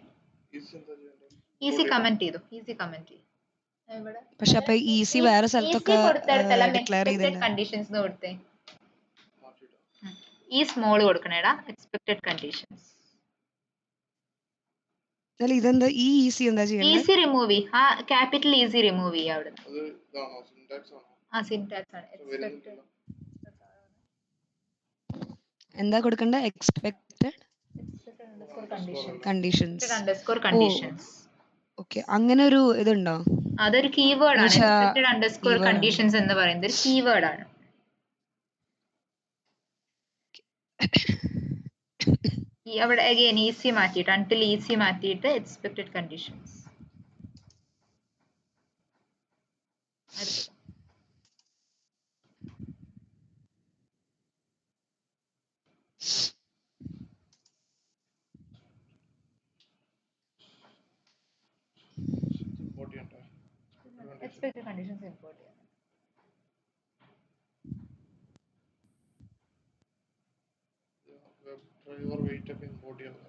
ഈസി കമന്റ് ചെയ്തു, ഈസി കമന്റ് ചെയ്തു. പക്ഷെ അപ്പൊ ഈസി വേറെ സ്ഥലത്തൊക്കെ ഡിക്ലെയർ ചെയ്തില്ല. കണ്ടീഷൻസ് കൊടുത്തേ, ഈ സ്മോൾ കൊടുക്കണേടാ, എക്സ്പെക്ടഡ് കണ്ടീഷൻസ്. ഇതെന്താ ഈ ഈസി എന്താ ചെയ്യണ്ടേ? ഈസി റിമൂവ് ചെയ്യ്, ആ ക്യാപിറ്റൽ ഈസി റിമൂവ് ചെയ്യ അവിടെ. ആ സിന്റാക്സ് ആണ്. എക്സ്പെക്ടഡ് എന്താ കൊടുക്കണ്ടേ? Expected conditions. ഓക്കെ, അങ്ങനെ ഒരു ഇതുണ്ടോ? അതൊരു കീവേഡ് ആണ്. എക്സ്പെക്ടഡ് അണ്ടർസ്കോർ കണ്ടീഷൻസ് എന്ന് പറയുന്നത് ഒരു കീവേഡ് ആണ്. അവിടെ അഗൈൻ ഈസി മാറ്റിയിട്ട്, അൺടിൽ ഈസി മാറ്റിയിട്ട് expected conditions. Expected conditions import ചെയ്യാം. ഡ്രൈവർ വെയിറ്റ് ഒക്കെ ഇമ്പോർട്ട് ചെയ്യാനുള്ള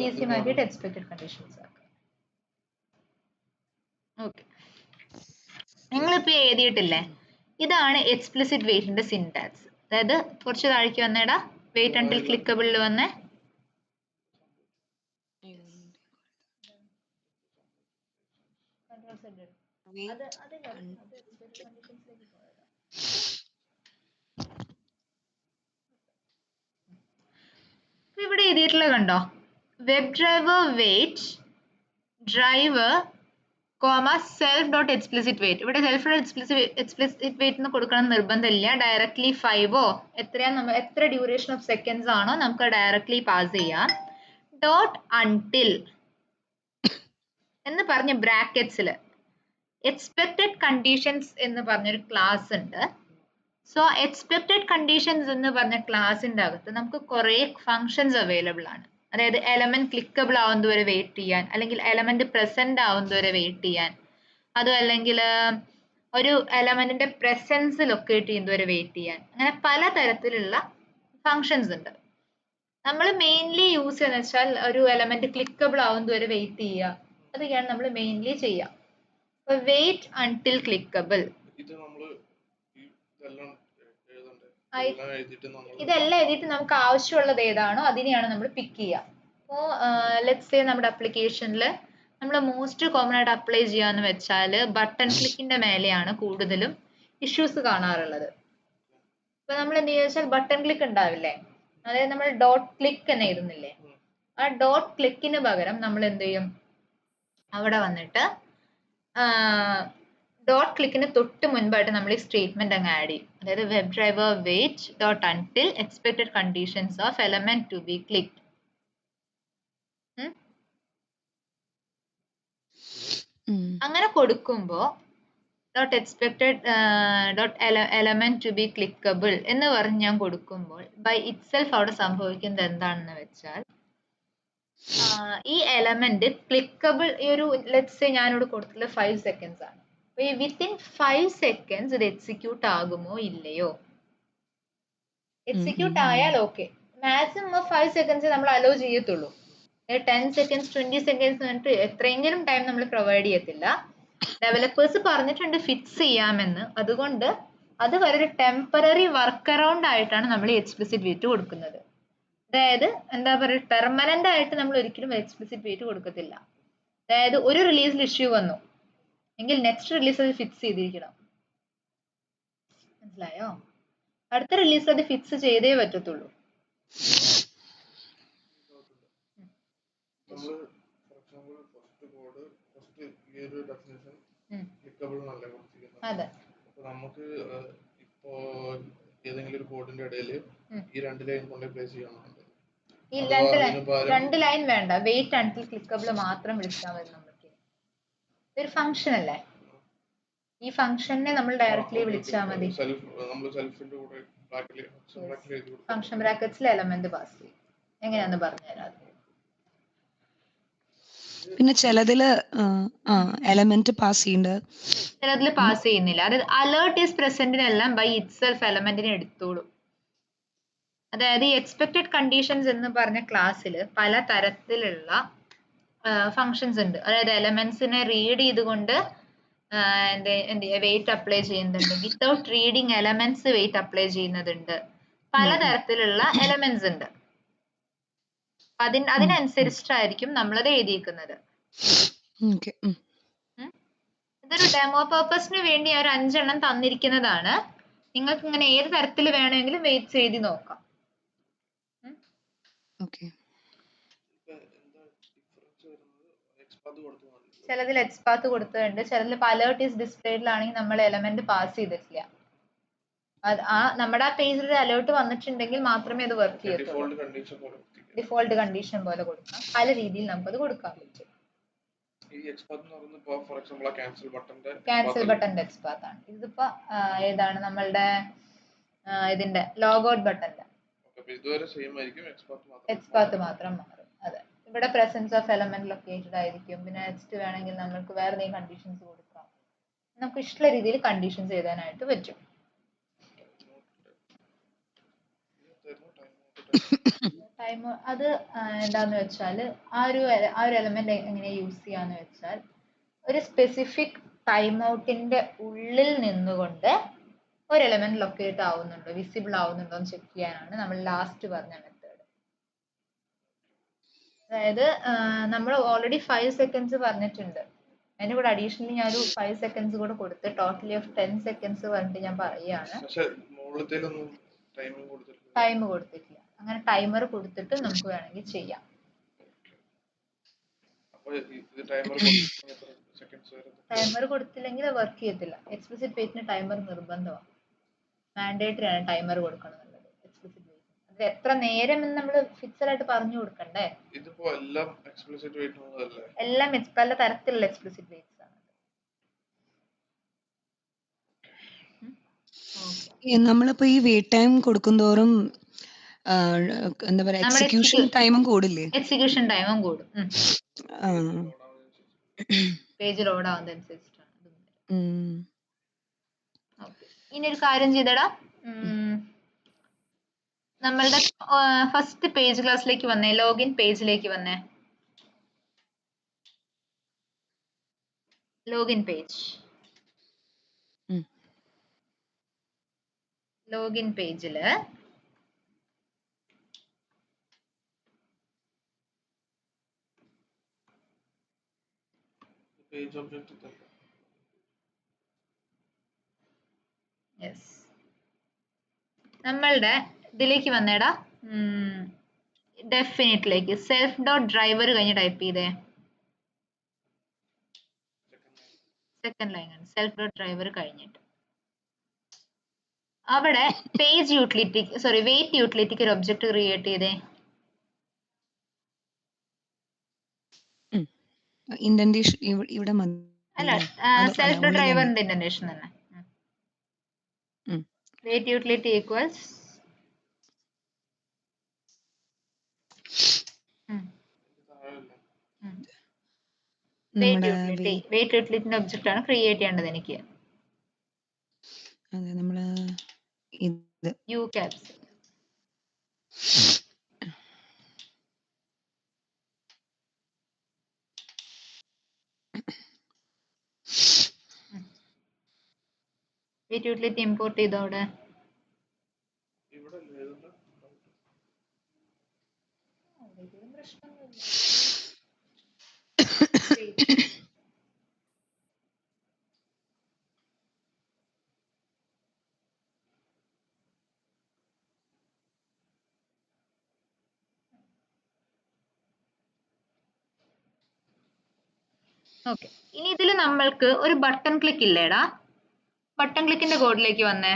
ഈസി മാറ്റിയിട്ട് എക്സ്പെക്ടഡ് കണ്ടീഷൻസ് ആക്കാം. ഓക്കെ, നിങ്ങളിപ്പോ എഴുതിയിട്ടില്ലേ, ഇതാണ് എക്സ്പ്ലിസിറ്റ് വെയിറ്റിന്റെ സിന്റാക്സ്. അതായത് കുറച്ച് താഴേക്ക് വന്നേടാ, വെയിറ്റ് അണ്ടിൽ ക്ലിക്കബിളിൽ വന്നേ. ഇവിടെ എഴുതിയിട്ടുള്ള കണ്ടോ, web driver wait driver comma self dot explicit wait. ഇവിടെ സെൽഫ് ഡോട്ട് എക്സ്പ്ലിസിറ്റ് വെയിറ്റ് എന്ന് കൊടുക്കണം നിർബന്ധമില്ല. ഡയറക്ട്ലി 5 എത്ര ഡ്യൂറേഷൻ ഓഫ് സെക്കൻഡ്സ് ആണോ നമുക്ക് ഡയറക്ട്ലി പാസ് ചെയ്യാം. ഡോട്ട് അൺടിൽ എന്ന് പറഞ്ഞ ബ്രാക്കറ്റ്സിൽ എക്സ്പെക്ടഡ് കണ്ടീഷൻസ് എന്ന് പറഞ്ഞൊരു ക്ലാസ് ഉണ്ട്. സോ എക്സ്പെക്ടഡ് കണ്ടീഷൻസ് എന്ന് പറഞ്ഞ ക്ലാസിന്റെ അകത്ത് നമുക്ക് കുറെ ഫങ്ഷൻസ് അവൈലബിൾ ആണ്. അതായത് എലമെന്റ് ക്ലിക്കബിൾ ആവുന്നതുവരെ വെയിറ്റ് ചെയ്യാൻ, അല്ലെങ്കിൽ എലമെന്റ് പ്രസന്റ് ആവുന്നതുവരെ വെയിറ്റ് ചെയ്യാൻ, അതും അല്ലെങ്കിൽ ഒരു എലമെന്റിന്റെ പ്രസൻസ് ലൊക്കേറ്റ് ചെയ്യുന്നവരെ വെയിറ്റ് ചെയ്യാൻ, അങ്ങനെ പലതരത്തിലുള്ള ഫങ്ഷൻസ് ഉണ്ട്. നമ്മൾ മെയിൻലി യൂസ് ചെയ്യുന്ന വെച്ചാൽ ഒരു എലമെന്റ് ക്ലിക്കബിൾ ആവുന്നതുവരെ വെയിറ്റ് ചെയ്യുക, അതൊക്കെയാണ് നമ്മൾ മെയിൻലി ചെയ്യുക. അപ്പൊ വെയിറ്റ് അൺടിൽ ക്ലിക്കബിൾ, ഇത് നമ്മള് ഇതെല്ലാം എഴുതണ്ടേ? ആയി- ഇതെല്ലാം എഴുതിയിട്ട് നമ്മള് ഇതെല്ലാം എഴുതിയിട്ട് നമുക്ക് ആവശ്യമുള്ളത് ഏതാണോ അതിനെയാണ് നമ്മൾ പിക്ക് ചെയ്യുക. അപ്പോൾ ലെറ്റ്സ് സേ നമ്മുടെ അപ്ലിക്കേഷനിൽ നമ്മൾ മോസ്റ്റ് കോമൺ ആയിട്ട് അപ്ലൈ ചെയ്യാന്ന് വെച്ചാൽ ബട്ടൺ ക്ലിക്കിന്റെ മേലെയാണ് കൂടുതലും ഇഷ്യൂസ് കാണാറുള്ളത്. അപ്പൊ നമ്മൾ എന്ത് ചെയ്യുക വെച്ചാൽ ബട്ടൺ ക്ലിക്ക് ഉണ്ടാവില്ലേ, അതായത് നമ്മൾ ഡോട്ട് ക്ലിക്ക് എന്ന് എഴുതുന്നില്ലേ, ആ ഡോട്ട് ക്ലിക്കിന് പകരം നമ്മൾ എന്ത് ചെയ്യും, അവിടെ വന്നിട്ട് ഡോട്ട് ക്ലിക്കിന് തൊട്ട് മുൻപായിട്ട് നമ്മൾ ഈ സ്റ്റേറ്റ്മെന്റ് അങ്ങ് ആഡ് ചെയ്യും. അതായത് web driver wait dot until expected conditions of element to be clicked. അങ്ങനെ കൊടുക്കുമ്പോൾ dot expected dot element to be clickable എന്ന് പറഞ്ഞ് ഞാൻ കൊടുക്കുമ്പോൾ ബൈ ഇറ്റ്സെൽഫ് അവിടെ സംഭവിക്കുന്നത് എന്താണെന്ന് വെച്ചാൽ ഈ എലമെന്റ് ക്ലിക്കബിൾ, ഈ ഒരു ലെറ്റ്സ് സേ ഞാനിവിടെ കൊടുത്തിട്ടുള്ള 5 സെക്കൻഡ്സ് ആണ്. അപ്പൊ ഈ വിത്തിൻ 5 സെക്കൻഡ്സ് ഇത് എക്സിക്യൂട്ട് ആകുമോ ഇല്ലയോ, എക്സിക്യൂട്ട് ആയാൽ ഓക്കെ, മാക്സിമം 5 സെക്കൻഡ്സ് നമ്മൾ അലോ ചെയ്യത്തുള്ളൂ. 10 സെക്കൻഡ്സ് 20 സെക്കൻഡ്സ് എന്നിട്ട് എത്രയെങ്കിലും ടൈം നമ്മൾ പ്രൊവൈഡ് ചെയ്യത്തില്ല. ഡെവലപ്പേഴ്സ് പറഞ്ഞിട്ടുണ്ട് ഫിക്സ് ചെയ്യാമെന്ന്, അതുകൊണ്ട് അത് ഒരു ടെമ്പററി വർക്ക് അറൗണ്ട് ആയിട്ടാണ് നമ്മൾ എക്സ്പ്ലിസിറ്റ് വെയിറ്റ് കൊടുക്കുന്നത്. അതായത് എന്താ പറയുക, പെർമനന്റ് ആയിട്ട് നമ്മൾ ഒരിക്കലും എക്സ്പ്ലിസിറ്റ് വെയിറ്റ് കൊടുക്കത്തില്ല. അതായത് ഒരു റിലീസിൽ ഇഷ്യൂ വന്നു എങ്കിൽ നെക്സ്റ്റ് റിലീസ് അത് ഫിക്സ് ചെയ്തിരിക്കണം, മനസ്സിലായോ? അടുത്ത റിലീസ് അത് ഫിക്സ് ചെയ്തേ പറ്റത്തുള്ളൂ. നമ്മള് for example first code first ഈ ഒരു ഡെഫിനിഷൻ ക്ലിക്കബിൾ എന്നല്ല കൊടുത്തിരിക്കുന്നത്. അതെ, അപ്പൊ നമുക്ക് ഇപ്പോ ഏതെങ്കിലും ഒരു കോഡിന്റെ ഇടയിൽ ഈ 2 ലൈൻ കൊണ്ട് പ്ലേസ് ചെയ്യണമെന്നുണ്ട്. ഈ രണ്ട് ലൈൻ വേണ്ട, വെയിറ്റ് അൺടിൽ ക്ലിക്കബിൾ മാത്രം വിളിച്ചാൽ മതി. നമുക്ക് ഇതൊരു ഫംഗ്ഷൻ അല്ലേ, ഈ ഫംഗ്ഷനെ നമ്മൾ ഡയറക്റ്റ്ലി വിളിച്ചാൽ മതി. നമ്മൾ സെൽഫിന്റെ കൂടെ ഫംഗ്ഷൻ ബ്രാക്കറ്റ്സിൽ എലമെന്റ് പാസ് ചെയ്യും. എങ്ങനെയാന്ന് പറഞ്ഞുതരാം. പിന്നെ ചിലതില് എലമെന്റ് പാസ് ചെയ്യുന്നുണ്ട്, ചിലതിൽ പാസ് ചെയ്യുന്നില്ല. അതായത് അലേർട്ട് ഈസ് പ്രസന്റിനെല്ലാം ബൈ ഇറ്റ്സെൽഫ് എലമെന്റിനെ എടുത്തോളൂ. അതായത് ഈ എക്സ്പെക്ടഡ് കണ്ടീഷൻസ് എന്ന് പറഞ്ഞ ക്ലാസ്സിൽ പല തരത്തിലുള്ള ഫങ്ഷൻസ് ഉണ്ട്. അതായത് എലമെന്റ്സിനെ റീഡ് ചെയ്തുകൊണ്ട് വെയിറ്റ് അപ്ലൈ ചെയ്യുന്നുണ്ട്, without reading elements wait apply ചെയ്യുന്നതുണ്ട്, പലതരത്തിലുള്ള എലമെന്റ്സ് ഉണ്ട്. അതിനനുസരിച്ചിട്ടായിരിക്കും നമ്മളത് എഴുതിയിരിക്കുന്നത്. ഇതൊരു ഡെമോ പർപ്പസിന് വേണ്ടി ഒരു 5 എണ്ണം തന്നിരിക്കുന്നതാണ്. നിങ്ങൾക്ക് ഇങ്ങനെ ഏത് തരത്തിൽ വേണമെങ്കിലും വെയിറ്റ് എഴുതി നോക്കാം. ചിലതിൽ എക്സ്പാത്ത് കൊടുത്തിട്ടുണ്ട്, ചിലതിൽ അലേർട്ട് ഈസ് ഡിസ്പ്ലേഡിലാണെങ്കിൽ നമ്മൾ എലമെന്റ് പാസ് ചെയ്തിട്ടില്ല. നമ്മുടെ ആ പേജിൽ അലേർട്ട് വന്നിട്ടുണ്ടെങ്കിൽ മാത്രമേ അത് വർക്ക് ചെയ്യത്തുള്ളൂ. ഡിഫോൾട്ട് കണ്ടീഷൻ പോലെ കൊടുക്കാം, പല രീതിയിൽ നമുക്കത് കൊടുക്കാൻ പറ്റും. ക്യാൻസൽ ബട്ടന്റെ എക്സ്പാത്ത് ആണ് ഇതിപ്പോ. ഏതാണ് നമ്മളുടെ ഇതിന്റെ ലോഗൗട്ട് ബട്ടന്റെ എക്സ്പാത്ത് മാത്രം മാറും. അതെ, ഇവിടെ പ്രസൻസ് ഓഫ് എലമെന്റ് ലൊക്കേറ്റഡ് ആയിരിക്കും. പിന്നെ നെക്സ്റ്റ് വേണമെങ്കിൽ നമുക്ക് വേറെ എന്തെങ്കിലും കണ്ടീഷൻസ് കൊടുക്കാം. നമുക്ക് ഇഷ്ടമുള്ള രീതിയിൽ കണ്ടീഷൻസ് എഴുതാനായിട്ട് പറ്റും. ടൈം അത് എന്താന്ന് വെച്ചാൽ ആ ഒരു എലമെന്റ് എങ്ങനെ യൂസ് ചെയ്യാന്ന് വെച്ചാൽ ഒരു സ്പെസിഫിക് ടൈം ഔട്ടിന്റെ ഉള്ളിൽ നിന്നുകൊണ്ട് ഒരു എലമെന്റ് ലൊക്കേറ്റ് ആവുന്നുണ്ടോ, വിസിബിൾ ആവുന്നുണ്ടോ എന്ന് ചെക്ക് ചെയ്യാനാണ് നമ്മൾ ലാസ്റ്റ് പറഞ്ഞ മെത്തേഡ്. അതായത് നമ്മൾ ഓൾറെഡി 5 സെക്കൻഡ്സ് പറഞ്ഞിട്ടുണ്ട്, അതിന്റെ കൂടെ അഡീഷണലി ഞാൻ ഒരു 5 സെക്കൻഡ്സ് കൂടെ കൊടുത്ത് ടോട്ടലി ഓഫ് 10 സെക്കൻഡ്സ് പറഞ്ഞിട്ട് ഞാൻ പറയുകയാണ്. ടൈം കൊടുത്തിട്ടില്ല. അങ്ങനെ ടൈമർ കൊടുത്തിട്ട് നമുക്ക് വേണമെങ്കിൽ ചെയ്യാം. ടൈമർ കൊടുത്തില്ലെങ്കിൽ വർക്ക് ചെയ്യത്തില്ല. എക്സ്പ്ലിസിറ്റ് വെയിറ്റിന് ടൈമർ നിർബന്ധമാണ്, മാൻഡേറ്ററി ആണ് ടൈമർ കൊടുക്കണം എന്നുള്ളത്. എക്സ്പ്ലിസിറ്റ് വെയിറ്റ് അത് എത്ര നേരം എന്ന് നമ്മൾ ഫിക്സഡ് ആയിട്ട് പറഞ്ഞു കൊടുക്കണ്ടേ. എല്ലാം പല തരത്തിലുള്ള എക്സ്പ്ലിസിറ്റ് വെയിറ്റ്സ് ആണ്. നമ്മളിപ്പോ ഈ വെയിറ്റ് ടൈം കൊടുക്കുന്തോറും എന്താ പറയാ, എക്സിക്യൂഷൻ ടൈമും കൂടില്ലേ? എക്സിക്യൂഷൻ ടൈമും കൂടും. പേജ് ലോഡ് ആവുന്നതനുസരിച്ചിട്ടാണ്. ഇനി ഒരു കാര്യം ചെയ്തടാ, നമ്മളുടെ ഫസ്റ്റ് പേജ് ക്ലാസ്സിലേക്ക് വന്നേ, ലോഗിൻ പേജിലേക്ക് വന്നേ. ലോഗിൻ പേജ്, ലോഗിൻ പേജില് പേജ് ഒബ്ജക്റ്റ് തന്നെ. യെസ്, നമ്മളുടെ ഇതിലേക്ക് വന്നേടാ, ഡെഫിനിറ്റിലേക്ക് സെൽഫ് ഡോട്ട് ഡ്രൈവർ കഴിഞ്ഞ് ടൈപ്പ് ചെയ്തേ. സെക്കൻഡ് ലൈൻ ആണ് സെൽഫ് ഡോട്ട് ഡ്രൈവർ കഴിഞ്ഞിട്ട്. അവിടെ പേജ് യൂട്ടിലിറ്റി, സോറി വെയിറ്റ് യൂട്ടിലിറ്റിക്ക് ഒരു ഒബ്ജക്റ്റ് ക്രിയേറ്റ് ചെയ്തേ. ഇൻഡന്റേഷൻ ഇവിടെ അല്ല, സെൽഫ് ഡോട്ട് ഡ്രൈവറിന്റെ ഇൻഡന്റേഷൻ തന്നെ. വെയിറ്റ് യൂട്ടിലിറ്റി ഈക്വൽസ് വെയിറ്റ് യൂട്ടിലിറ്റിന്റെ ഒബ്ജക്റ്റ് ആണ് ക്രിയേറ്റ് ചെയ്യേണ്ടത് എനിക്ക്. അതെ, നമ്മള് ഇത് U caps wait utility import ചെയ്തോ. അവിടെ ഇവിടെ ഏതുണ്ട്? ഓക്കെ, ഇനി ഇതിൽ നമ്മൾക്ക് ഒരു ബട്ടൺ ക്ലിക്ക് ഇല്ലേടാ. ബട്ടൺ ക്ലിക്കിന്റെ കോഡിലേക്ക് വന്നേ.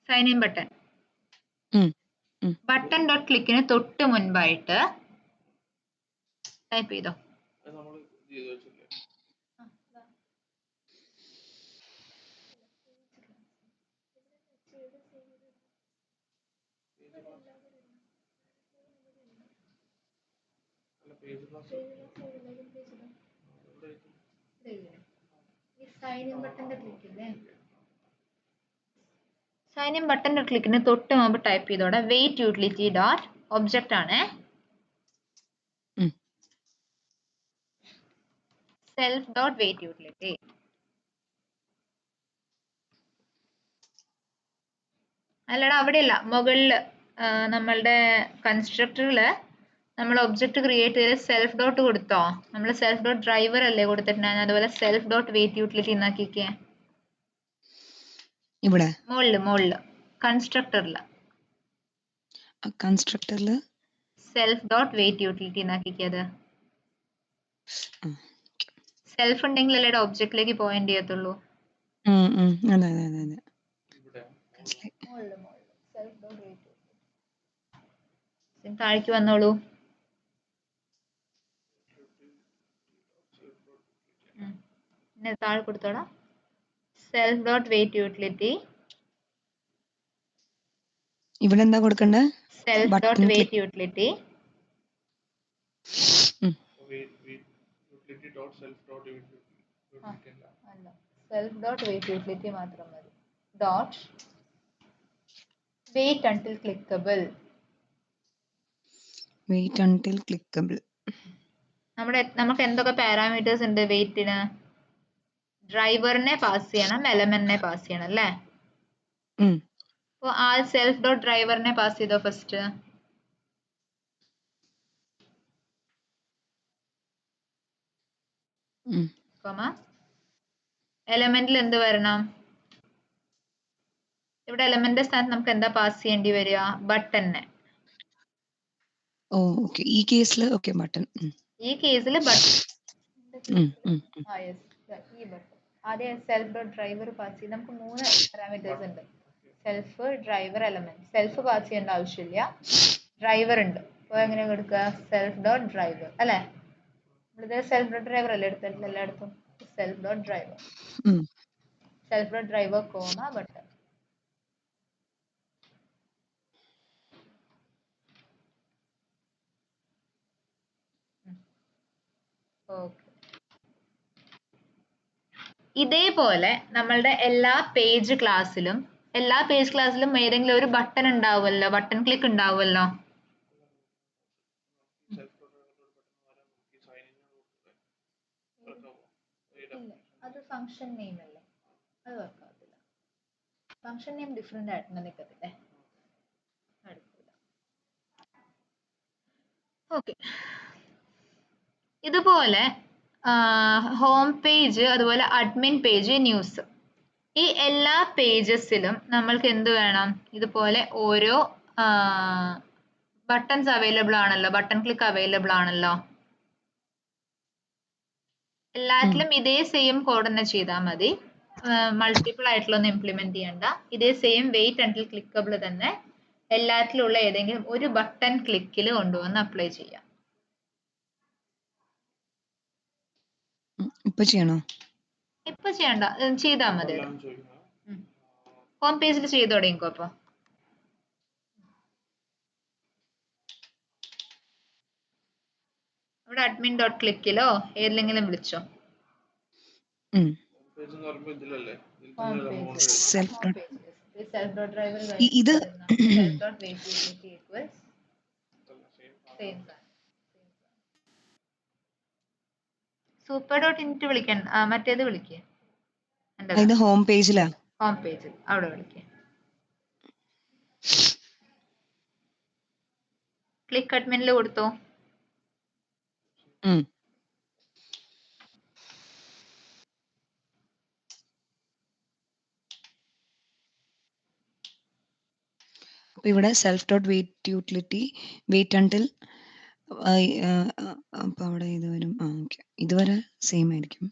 Sign in button. Button dot ക്ലിക്കിന് തൊട്ട് മുൻപായിട്ട് ടൈപ്പ് ചെയ്തോ. അത് നമ്മള് ചെയ്ത് വെച്ചില്ലേ? അല്ല, പേജ് ക്ലാസ് സൈൻ ഇൻ ബട്ടന്റെ ക്ലിക്കിന് തൊട്ട് മുമ്പ് ടൈപ്പ് ചെയ്തോടെ വെയിറ്റ് യൂട്ടിലിറ്റി ഡോട്ട് ഒബ്ജക്റ്റ് ആണ് സെൽഫ് ഡോട്ട് വെയിറ്റ് യൂട്ടിലിറ്റി. അല്ലടാ, അവിടെയല്ല, മുകളില് നമ്മളുടെ കൺസ്ട്രക്ടറില് നമ്മൾ ഒബ്ജക്റ്റ് ക്രിയേറ്റ് ചെയ്ത് സെൽഫ് ഡോട്ട് കൊടുത്തോ. നമ്മൾ സെൽഫ് ഡോട്ട് ഡ്രൈവർ അല്ലേ കൊടുത്തിട്ടുണ്ടായിരുന്നു, അതുപോലെ സെൽഫ് ഡോട്ട് വെയിറ്റ് യൂട്ടിലിറ്റി എന്നാക്കിക്കേ. ഇവിടെ മുകളില് കൺസ്ട്രക്ടറില് സെൽഫ് ഡോട്ട് വെയിറ്റ് യൂട്ടിലിറ്റി എന്നാക്കിക്കത്. സെൽഫ് ഉണ്ടെങ്കിൽ അല്ലേ ഒബ്ജക്റ്റിലേക്ക് പോയിന്റ് ചെയ്യത്തുള്ളൂ. താഴേക്ക് വന്നോളൂ. പിന്നെ താഴെ കൊടുത്തോടാ സെൽഫ് ഡോട്ട് വെയിറ്റ് യൂട്ടിലിറ്റി. ഇവിടെ എന്താ കൊടുക്കണ്ടേ? Self dot wait utility. Self dot wait utility മാത്രം മതി. Dot wait until clickable. Wait until clickable. നമുക്ക് എന്തൊക്കെ പാരാമീറ്റേഴ്സ് ഉണ്ട് വെയിറ്റിന്? ഡ്രൈവറിനെ പാസ് ചെയ്യണം, എലമെന്റിനെ പാസ് ചെയ്യണം അല്ലേ? അപ്പൊ ആ സെൽഫ് ഡോട്ട് ഡ്രൈവറിനെ പാസ് ചെയ്തോ ഫസ്റ്റ്. എലമെന്റിൽ എന്ത് വരണം? ഇവിടെ എലമെന്റിന്റെ സ്ഥാനത്ത് നമുക്ക് എന്താ പാസ് ചെയ്യേണ്ടി വരിക? ബട്ടനെ. ഈ കേസിൽ ബട്ടൺ. ഈ കേസിൽ ബട്ടൺ. ഈ ബട്ടൺ ആദ്യം സെൽഫ് ഡോട്ട് ഡ്രൈവർ പാസ് ചെയ്ത് നമുക്ക് 3 പാരാമീറ്റേഴ്സ് ഉണ്ട്. Self, driver, element. Self pass ചെയ്യേണ്ട ആവശ്യമില്ല, ഡ്രൈവർ ഉണ്ട്. അപ്പോൾ എങ്ങനെ കൊടുക്കുക? സെൽഫ് ഡോട്ട് ഡ്രൈവർ അല്ലേ? നമ്മളിത് സെൽഫ് ഡോട്ട് ഡ്രൈവർ അല്ലേ എടുത്തിട്ടില്ല എല്ലായിടത്തും? Self dot driver, self dot driver comma button. Okay, ഇതേപോലെ നമ്മളുടെ എല്ലാ പേജ് ക്ലാസ്സിലും ഏതെങ്കിലും ഒരു ബട്ടൺ ഉണ്ടാവുമല്ലോ, ബട്ടൺ ക്ലിക്ക് ഉണ്ടാവുമല്ലോ. അത് ഫംഗ്ഷൻ നെയിം അല്ലേ, അത് വർക്കാവത്തില്ല. ഫംഗ്ഷൻ നെയിം ഡിഫറെന്റ് ആയിട്ട് നിൽക്കത്തില്ലേ, അടുത്തില്ല. ഓക്കെ, ഇതുപോലെ ഹോം പേജ്, അതുപോലെ അഡ്മിൻ പേജ്, ന്യൂസ്, ഈ എല്ലാ പേജസിലും നമ്മൾക്ക് എന്ത് വേണം, ഇതുപോലെ ഓരോ ബട്ടൺസ് അവൈലബിൾ ആണല്ലോ, ബട്ടൺ ക്ലിക്ക് അവൈലബിൾ ആണല്ലോ. എല്ലാത്തിലും ഇതേ സെയിം കോഡ് തന്നെ ചെയ്താൽ മതി, മൾട്ടിപ്പിൾ ആയിട്ടുള്ളൊന്നും ഇംപ്ലിമെന്റ് ചെയ്യണ്ട. ഇതേ സെയിം വെയിറ്റ് അണ്ടിൽ ക്ലിക്കബിൾ തന്നെ എല്ലാത്തിലുള്ള ഏതെങ്കിലും ഒരു ബട്ടൺ ക്ലിക്കിൽ കൊണ്ടുവന്ന് അപ്ലൈ ചെയ്യാം. ഇപ്പൊ ചെയ്യണോ? ഇപ്പൊ ചെയ്യണ്ട, ചെയ്താൽ മതി. ഹോം പേജിൽ ചെയ്ത് തുടങ്ങിക്കോ. അപ്പൊ അവിടെ അഡ്മിൻ ഡോട്ട് ക്ലിക്കിലോ ഏതിലെങ്കിലും വിളിച്ചോ. ഇത് സൂപ്പർ ഡോട്ട് ഇൻറ്റ് വിളിക്കാൻ, മറ്റേത് വിളിക്കേ, ഇത് ഹോം പേജിലാ. ഹോം പേജിൽ അവിടെ വിളിക്കേ. ക്ലിക്ക് അഡ്മിനിൽ കൊടുത്തോ. അപ്പൊ ഇവിടെ self dot wait utility wait until, അപ്പൊ അവിടെ ഇത് വരും. ഓക്കെ, ഇതുവരെ സെയിം ആയിരിക്കും.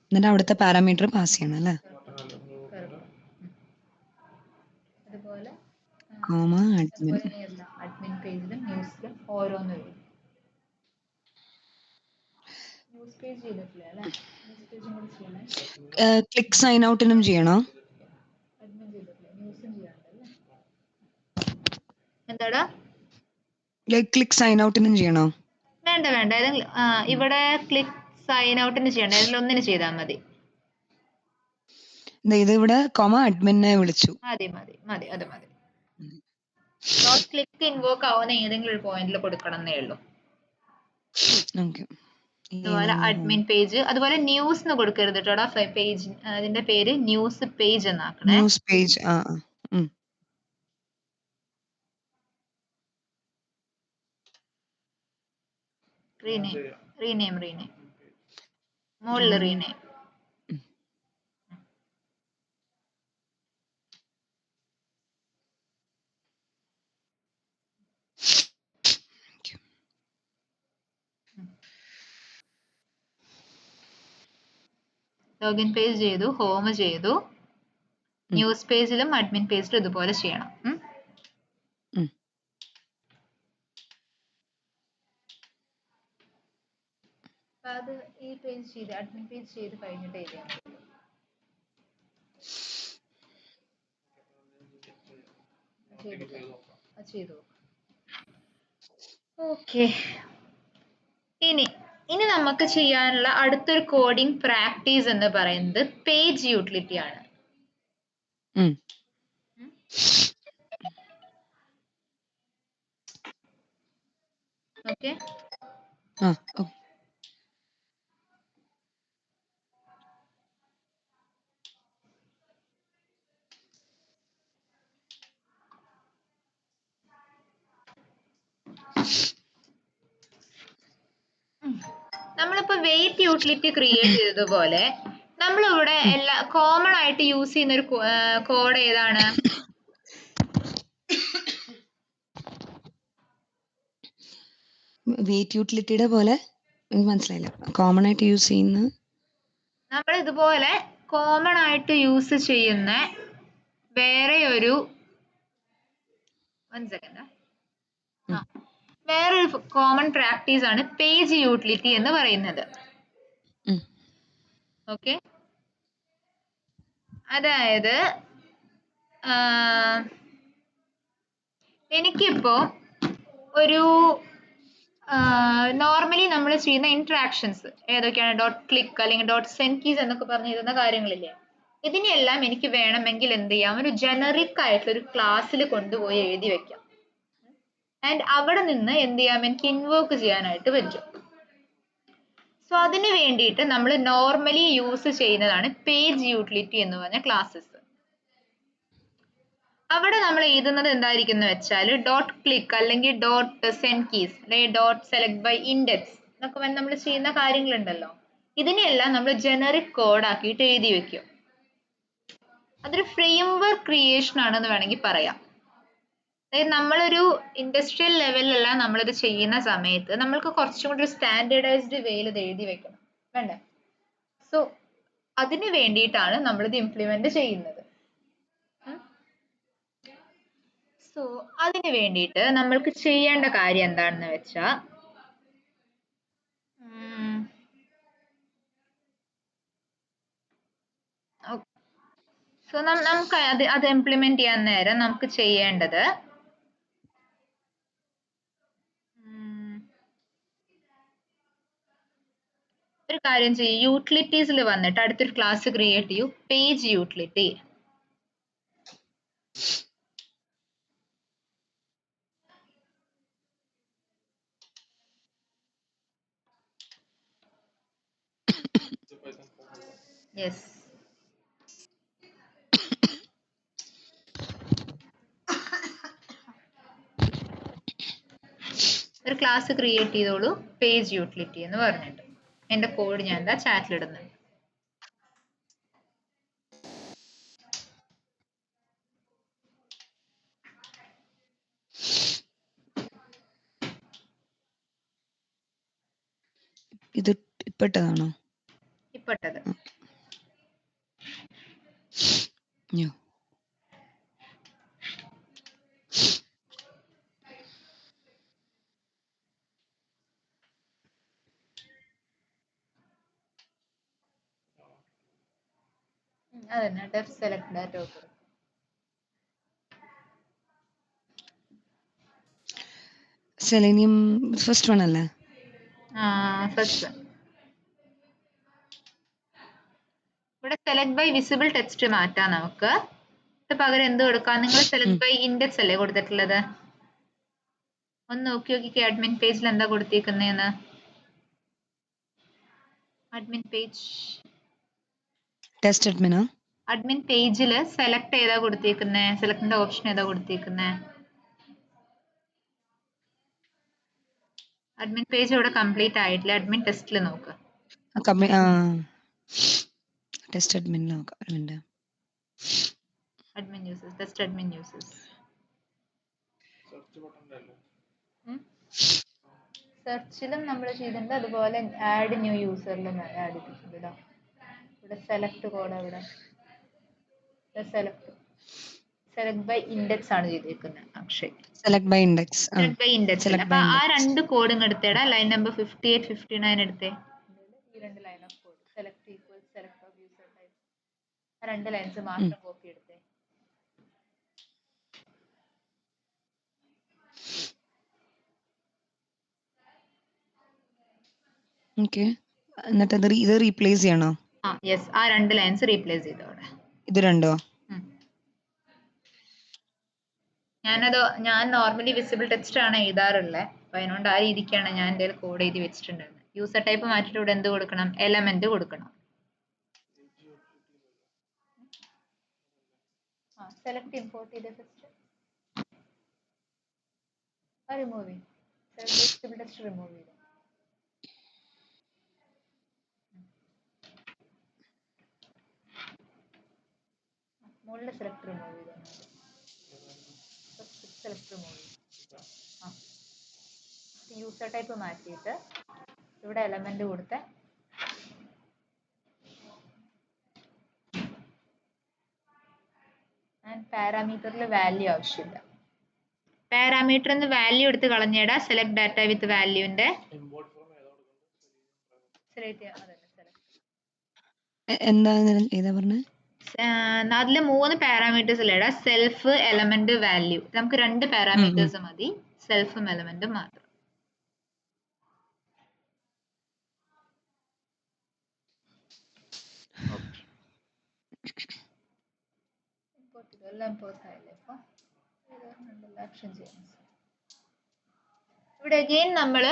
എന്നിട്ട് അവിടുത്തെ പാരാമീറ്റർ പാസ് ചെയ്യണം അല്ലേ. അതുപോലെ കോമ അഡ്മിൻ. അഡ്മിൻ പേജിലും ന്യൂസിലും ഓരോന്ന് വരും. ന്യൂസ് പേജ് ചെയ്തിട്ടില്ല അല്ലേ, ന്യൂസ് പേജും കൂടി ചെയ്യണേ. ക്ലിക്ക് സൈൻ ഔട്ടിനും ചെയ്യണോ? അഡ്മിൻ ചെയ്തിട്ടില്ല, ന്യൂസും ചെയ്യാണ്ടല്ലേ. എന്താടാ, ക്ലിക്ക് സൈൻ ഔട്ടിനും ചെയ്യണോ? വേണ്ട വേണ്ട, ഏതെങ്കിലും ഇവിടെ ക്ലിക്ക് സൈൻ ഔട്ടിന് ചെയ്യണ്ട, ഏതെങ്കിലും ഒന്നിന് ചെയ്താൽ മതി. ഇത് ഇവിടെ കോമ അഡ്മിനെ വിളിച്ചു. മതി മതി മതി, അത് മതി. ഡോട്ട് ക്ലിക്ക് ഇൻവോക്ക് ആവുന്ന ഏതെങ്കിലും ഒരു പോയിന്റിൽ കൊടുക്കണം എന്നേ ഉള്ളൂ. അതുപോലെ അഡ്മിൻ പേജ്, അതുപോലെ ന്യൂസ് എന്ന് കൊടുക്കരുത് കേട്ടോടാ. പേജ്, അതിന്റെ പേര് ന്യൂസ് പേജ് എന്നാക്കണേ. News page. റീനെയിം മുകളിൽ റീനെയിം. ലോഗിൻ പേജ് ചെയ്തു, ഹോം ചെയ്തു. ന്യൂസ് പേജിലും അഡ്മിൻ പേജിലും ഇതുപോലെ ചെയ്യണം. അത് ഈ പേജ് ചെയ്ത് അഡ്മിൻ പേജ് ചെയ്ത് കഴിഞ്ഞിട്ട് എഴുതിയാൽ മതി. ചെയ്തു. ഓക്കെ, ഇനി നമുക്ക് ചെയ്യാനുള്ള അടുത്തൊരു കോഡിംഗ് പ്രാക്ടീസ് എന്ന് പറയുന്നത് പേജ് യൂട്ടിലിറ്റി ആണ്. ഓക്കെ, നമ്മളിപ്പോ വെയിറ്റ് യൂട്ടിലിറ്റി ക്രിയേറ്റ് ചെയ്തതുപോലെ നമ്മളിവിടെ എല്ലാ കോമൺ ആയിട്ട് യൂസ് ചെയ്യുന്ന ഒരു കോഡ് ഏതാണ്? വെയിറ്റ് യൂട്ടിലിറ്റിയുടെ പോലെ എനിക്ക് മനസ്സിലായില്ല. കോമൺ ആയിട്ട് യൂസ് ചെയ്യുന്ന, നമ്മൾ ഇതുപോലെ കോമൺ ആയിട്ട് യൂസ് ചെയ്യുന്ന വേറെ ഒരു വേറൊരു കോമൺ പ്രാക്ടീസ് ആണ് പേജ് യൂട്ടിലിറ്റി എന്ന് പറയുന്നത്. ഓക്കെ, അതായത് എനിക്കിപ്പോ ഒരു നോർമലി നമ്മൾ ചെയ്യുന്ന ഇന്ററാക്ഷൻസ് ഏതൊക്കെയാണ് ഡോട്ട് ക്ലിക്ക് അല്ലെങ്കിൽ ഡോട്ട് സെൻഡ് കീസ് എന്നൊക്കെ പറഞ്ഞു തരുന്ന കാര്യങ്ങളില്ലേ, ഇതിനെല്ലാം എനിക്ക് വേണമെങ്കിൽ എന്ത് ചെയ്യാം, ഒരു ജനറിക് ആയിട്ടുള്ള ഒരു ക്ലാസ്സിൽ കൊണ്ടുപോയി എഴുതി വെക്കാം. ആൻഡ് അവിടെ നിന്ന് എന്ത് ചെയ്യാം, എനിക്ക് ഇൻവോക്ക് ചെയ്യാനായിട്ട് പറ്റും. സോ അതിന് വേണ്ടിയിട്ട് നമ്മൾ നോർമലി യൂസ് ചെയ്യുന്നതാണ് പേജ് യൂട്ടിലിറ്റി എന്ന് പറഞ്ഞ ക്ലാസ്സസ്. അവിടെ നമ്മൾ എഴുതുന്നത് എന്തായിരിക്കും എന്ന് വെച്ചാൽ ഡോട്ട് ക്ലിക്ക് അല്ലെങ്കിൽ ഡോട്ട് സെൻഡ് കീസ് അല്ലെങ്കിൽ ഡോട്ട് സെലക്ട് ബൈ ഇൻഡെക്സ് എന്നൊക്കെ പറഞ്ഞ് നമ്മൾ ചെയ്യുന്ന കാര്യങ്ങളുണ്ടല്ലോ, ഇതിനെല്ലാം നമ്മൾ ജനറിക് കോഡ് ആക്കിയിട്ട് എഴുതി വെക്കും. അതൊരു ഫ്രെയിം വർക്ക് ക്രിയേഷൻ ആണെന്ന് വേണമെങ്കിൽ പറയാം. അതായത് നമ്മളൊരു ഇൻഡസ്ട്രിയൽ ലെവലിലെല്ലാം നമ്മളിത് ചെയ്യുന്ന സമയത്ത് നമ്മൾക്ക് കുറച്ചും കൂടി ഒരു സ്റ്റാൻഡേർഡൈസ്ഡ് വേയിൽ ഇത് എഴുതി വെക്കണം, വേണ്ടേ? സോ അതിന് വേണ്ടിയിട്ടാണ് നമ്മളിത് ഇംപ്ലിമെന്റ് ചെയ്യുന്നത്. സോ അതിന് വേണ്ടിയിട്ട് നമ്മൾക്ക് ചെയ്യേണ്ട കാര്യം എന്താണെന്ന് വെച്ചാൽ സോ നമുക്ക് അത് ഇംപ്ലിമെന്റ് ചെയ്യാൻ നേരം നമുക്ക് ചെയ്യേണ്ടത് ഒരു കാര്യം ചെയ്യും, യൂട്ടിലിറ്റീസിൽ വന്നിട്ട് അടുത്തൊരു ക്ലാസ് ക്രിയേറ്റ് ചെയ്യൂ, പേജ് യൂട്ടിലിറ്റി. യെസ്, ഒരു ക്ലാസ് ക്രിയേറ്റ് ചെയ്തോളൂ, പേജ് യൂട്ടിലിറ്റി എന്ന് പറഞ്ഞിട്ട്. എന്റെ കോഡ് ഞാൻ എന്താ ചാറ്റിലിടുന്നുണ്ട്. ഇത് ഇപ്പെട്ടതാണോ? ഇപ്പെട്ടത്. ന്യൂ. അതന്നെ ഡെഫ് സെലക്ട് ഡാറ്റ ഓപ്പർ. സെലേനിയം ഫസ്റ്റ് വൺ അല്ലേ? First one. ഇവിടെ സെലക്ട് ബൈ വിസിബിൾ ടെക്സ്റ്റ് മാറ്റാം നമുക്ക്. പകരം എന്ത് കൊടുക്കാം, നിങ്ങൾ സെലക്ട് ബൈ ഇൻഡെക്സ് അല്ലേ കൊടുത്തിട്ടുള്ളത്? ഒന്ന് നോക്കി നോക്കിക്കേ അഡ്മിൻ പേജിൽ എന്താ കൊടുത്തിരിക്കുന്നതെന്ന്. അഡ്മിൻ പേജ്, ടെസ്റ്റ് അഡ്മിനാ? അഡ്മിൻ പേജിൽ സെലക്ട് ഏതാ കൊടുത്തിരിക്കുന്നത്, സെലക്ടിന്റെ ഓപ്ഷൻ ഏതാ കൊടുത്തിരിക്കുന്നത്? അഡ്മിൻ പേജ് ഇവിടെ കംപ്ലീറ്റ് ആയിട്ടില്ല, അഡ്മിൻ ടെസ്റ്റിൽ നോക്ക്. ടെസ്റ്റ് അഡ്മിനിൽ നോക്കാം. Admin users, test admin users. Search ബട്ടണിലല്ലേ? സെർച്ചിലും നമ്മൾ ചെയ്തിട്ടുണ്ട്, അതുപോലെ ആഡ് ന്യൂ യൂസറിലും ആഡ് ചെയ്തിട്ടുണ്ട്. ഇവിടെ സെലക്ട് കോഡ്, ഇവിടെ സെലക്ട് ബൈ ഇൻഡെക്സ് ആണ് ചെയ്തിരിക്കുന്നത് Akshay. Select by index. Select by index. അപ്പൊ ആ രണ്ട് കോഡും എടുത്തേടാ, ലൈൻ നമ്പർ 58, 59 എടുത്തേ. ഈ രണ്ട് line of code select equal select of user type, ആ രണ്ട് ലൈൻസ് മാത്രം കോപ്പി എടുത്തേ. ഓക്കേ, എന്നിട്ട് ഇത് റീപ്ലേസ് ചെയ്യണോ? യെസ്, ആ രണ്ട് ലൈൻസ് റീപ്ലേസ് ചെയ്തോടെ. ഇത് രണ്ടോ? ഞാൻ നോർമലി വിസിബിൾ ടെക്സ്റ്റ് ആണ് എഴുതാറുള്ളത്, അപ്പൊ അതിനോണ്ട് ആ രീതിക്കാണ് ഞാൻ എൻ്റെ കോഡ് എഴുതി വെച്ചിട്ടുണ്ടായിരുന്നത്. യൂസർ ടൈപ്പ് മാറ്റിയിട്ട് ഇവിടെ എന്ത് കൊടുക്കണം, എലമെന്റ് കൊടുക്കണം. സെലക്ട് ഇമ്പോർട്ട് ചെയ്ത ഫസ്റ്റ് റിമൂവ് ചെയ്യും, വിസിബിൾ ടെക്സ്റ്റ് റിമൂവ് ചെയ്തു. മുകളിൽ സെലക്ട് റിമൂവ് ചെയ്തു, സെലക്ട് റിമൂവ് ചെയ്തു. യൂസർ ടൈപ്പ് മാറ്റിയിട്ട് ഇവിടെ എലമെന്റ് കൊടുത്ത് പാരാമീറ്ററിൽ വാല്യൂ ആവശ്യമില്ല. പാരാമീറ്ററിന്ന് വാല്യൂ എടുത്ത് കളഞ്ഞേടാ, സെലക്ട് ഡാറ്റ വിത്ത് വാല്യൂന്റെ അതില് 3 പാരാമീറ്റേഴ്സ് അല്ലേടാ, സെൽഫ്, എലമെന്റ്, വാല്യൂ. നമുക്ക് 2 പാരാമീറ്റേഴ്സ് മതി, സെൽഫും എലമെന്റും മാത്രം. എല്ലാം പോസ് ആയില്ലേ ഇപ്പൊ ആക്ഷൻ ചെയ്യാം. ഇവിടെ അഗെയിൻ നമ്മൾ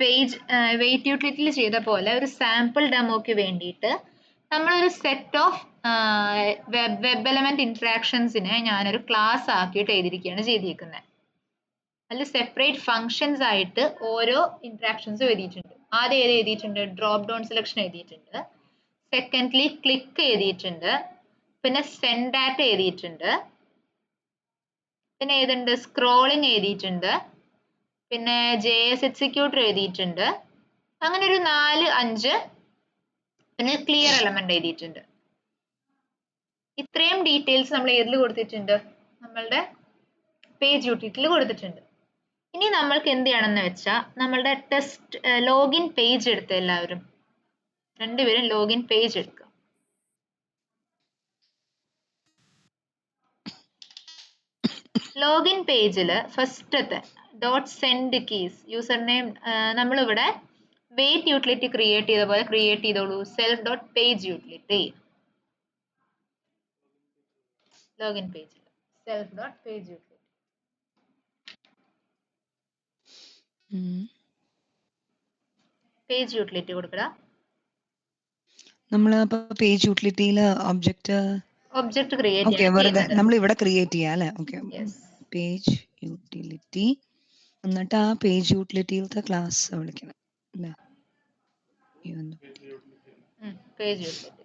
പേജ് വെയിറ്റ് യൂട്ടിലിറ്റിയിൽ ചെയ്ത പോലെ ഒരു സാമ്പിൾ ഡെമോക്ക് വേണ്ടിയിട്ട് നമ്മളൊരു സെറ്റ് ഓഫ് വെബ് എലമെന്റ് ഇന്ററാക്ഷൻസിനെ ഞാനൊരു ക്ലാസ് ആക്കിയിട്ട് എഴുതിയിരിക്കുകയാണ് ചെയ്തിരിക്കുന്നത്. അതിൽ സെപ്പറേറ്റ് ഫങ്ഷൻസ് ആയിട്ട് ഓരോ ഇന്ററാക്ഷൻസും എഴുതിയിട്ടുണ്ട്. ആദ്യം ഏത് എഴുതിയിട്ടുണ്ട്? ഡ്രോപ്പ് ഡൗൺ സെലക്ഷൻ എഴുതിയിട്ടുണ്ട്. സെക്കൻഡ്ലി ക്ലിക്ക് എഴുതിയിട്ടുണ്ട്. പിന്നെ സെൻഡ് ഡാറ്റ എഴുതിയിട്ടുണ്ട്. പിന്നെ ഏതുണ്ട്? സ്ക്രോളിംഗ് എഴുതിയിട്ടുണ്ട്. പിന്നെ JS എക്സിക്യൂട്ടർ എഴുതിയിട്ടുണ്ട്. അങ്ങനെ ഒരു 4-5 പിന്നെ ക്ലിയർ എലമെന്റ് എഴുതിയിട്ടുണ്ട്. ഇത്രയും ഡീറ്റെയിൽസ് നമ്മൾ ഏതിൽ കൊടുത്തിട്ടുണ്ട്? നമ്മളുടെ പേജ് യൂട്ടിലിറ്റിയിൽ കൊടുത്തിട്ടുണ്ട്. ഇനി നമ്മൾക്ക് എന്ത് ചെയ്യണമെന്ന് വെച്ചാൽ നമ്മളുടെ ടെസ്റ്റ് ലോഗിൻ പേജ് എടുത്ത് എല്ലാവരും രണ്ടുപേരും ലോഗിൻ പേജ് എടുക്കുക. ലോഗിൻ പേജിൽ ഫസ്റ്റത്തെ dot send keys username നമ്മളിവിടെ വെയിറ്റ് യൂട്ടിലിറ്റി ക്രിയേറ്റ് ചെയ്ത പോലെ ക്രിയേറ്റ് ചെയ്തോളൂ. Self dot page utility login പേജിൽ self dot page utility page utility കൊടുക്കടാ. നമ്മൾ പേജ് യൂട്ടിലിറ്റിയിൽ ഒബ്ജക്റ്റ് ക്രിയേറ്റ് ഓക്കെ വെറുതെ നമ്മൾ ഇവിടെ ക്രിയേറ്റ് ചെയ്യാം അല്ലേ? ഓക്കെ പേജ് യൂട്ടിലിറ്റി എന്നിട്ട് ആ പേജ് യൂട്ടിലിറ്റിയിലത്തെ ക്ലാസ് വിളിക്കണം അല്ലേ? Page utility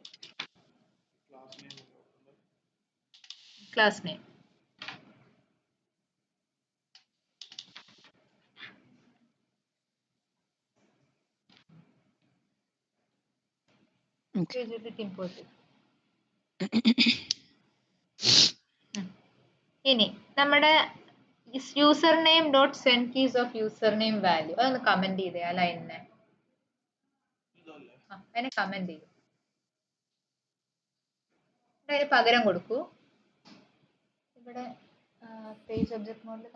class name page utility import. ഇനി നമ്മുടെ user name dot send keys of user name value അതൊന്ന് കമന്റ് ചെയ്തേ ആ ലൈനിനെ. അതിനെ കമന്റ് ചെയ്തു. അതിന് പകരം കൊടുക്കൂ. ഇവിടെ പേജ് ഒബ്ജക്ട് മോഡിൽ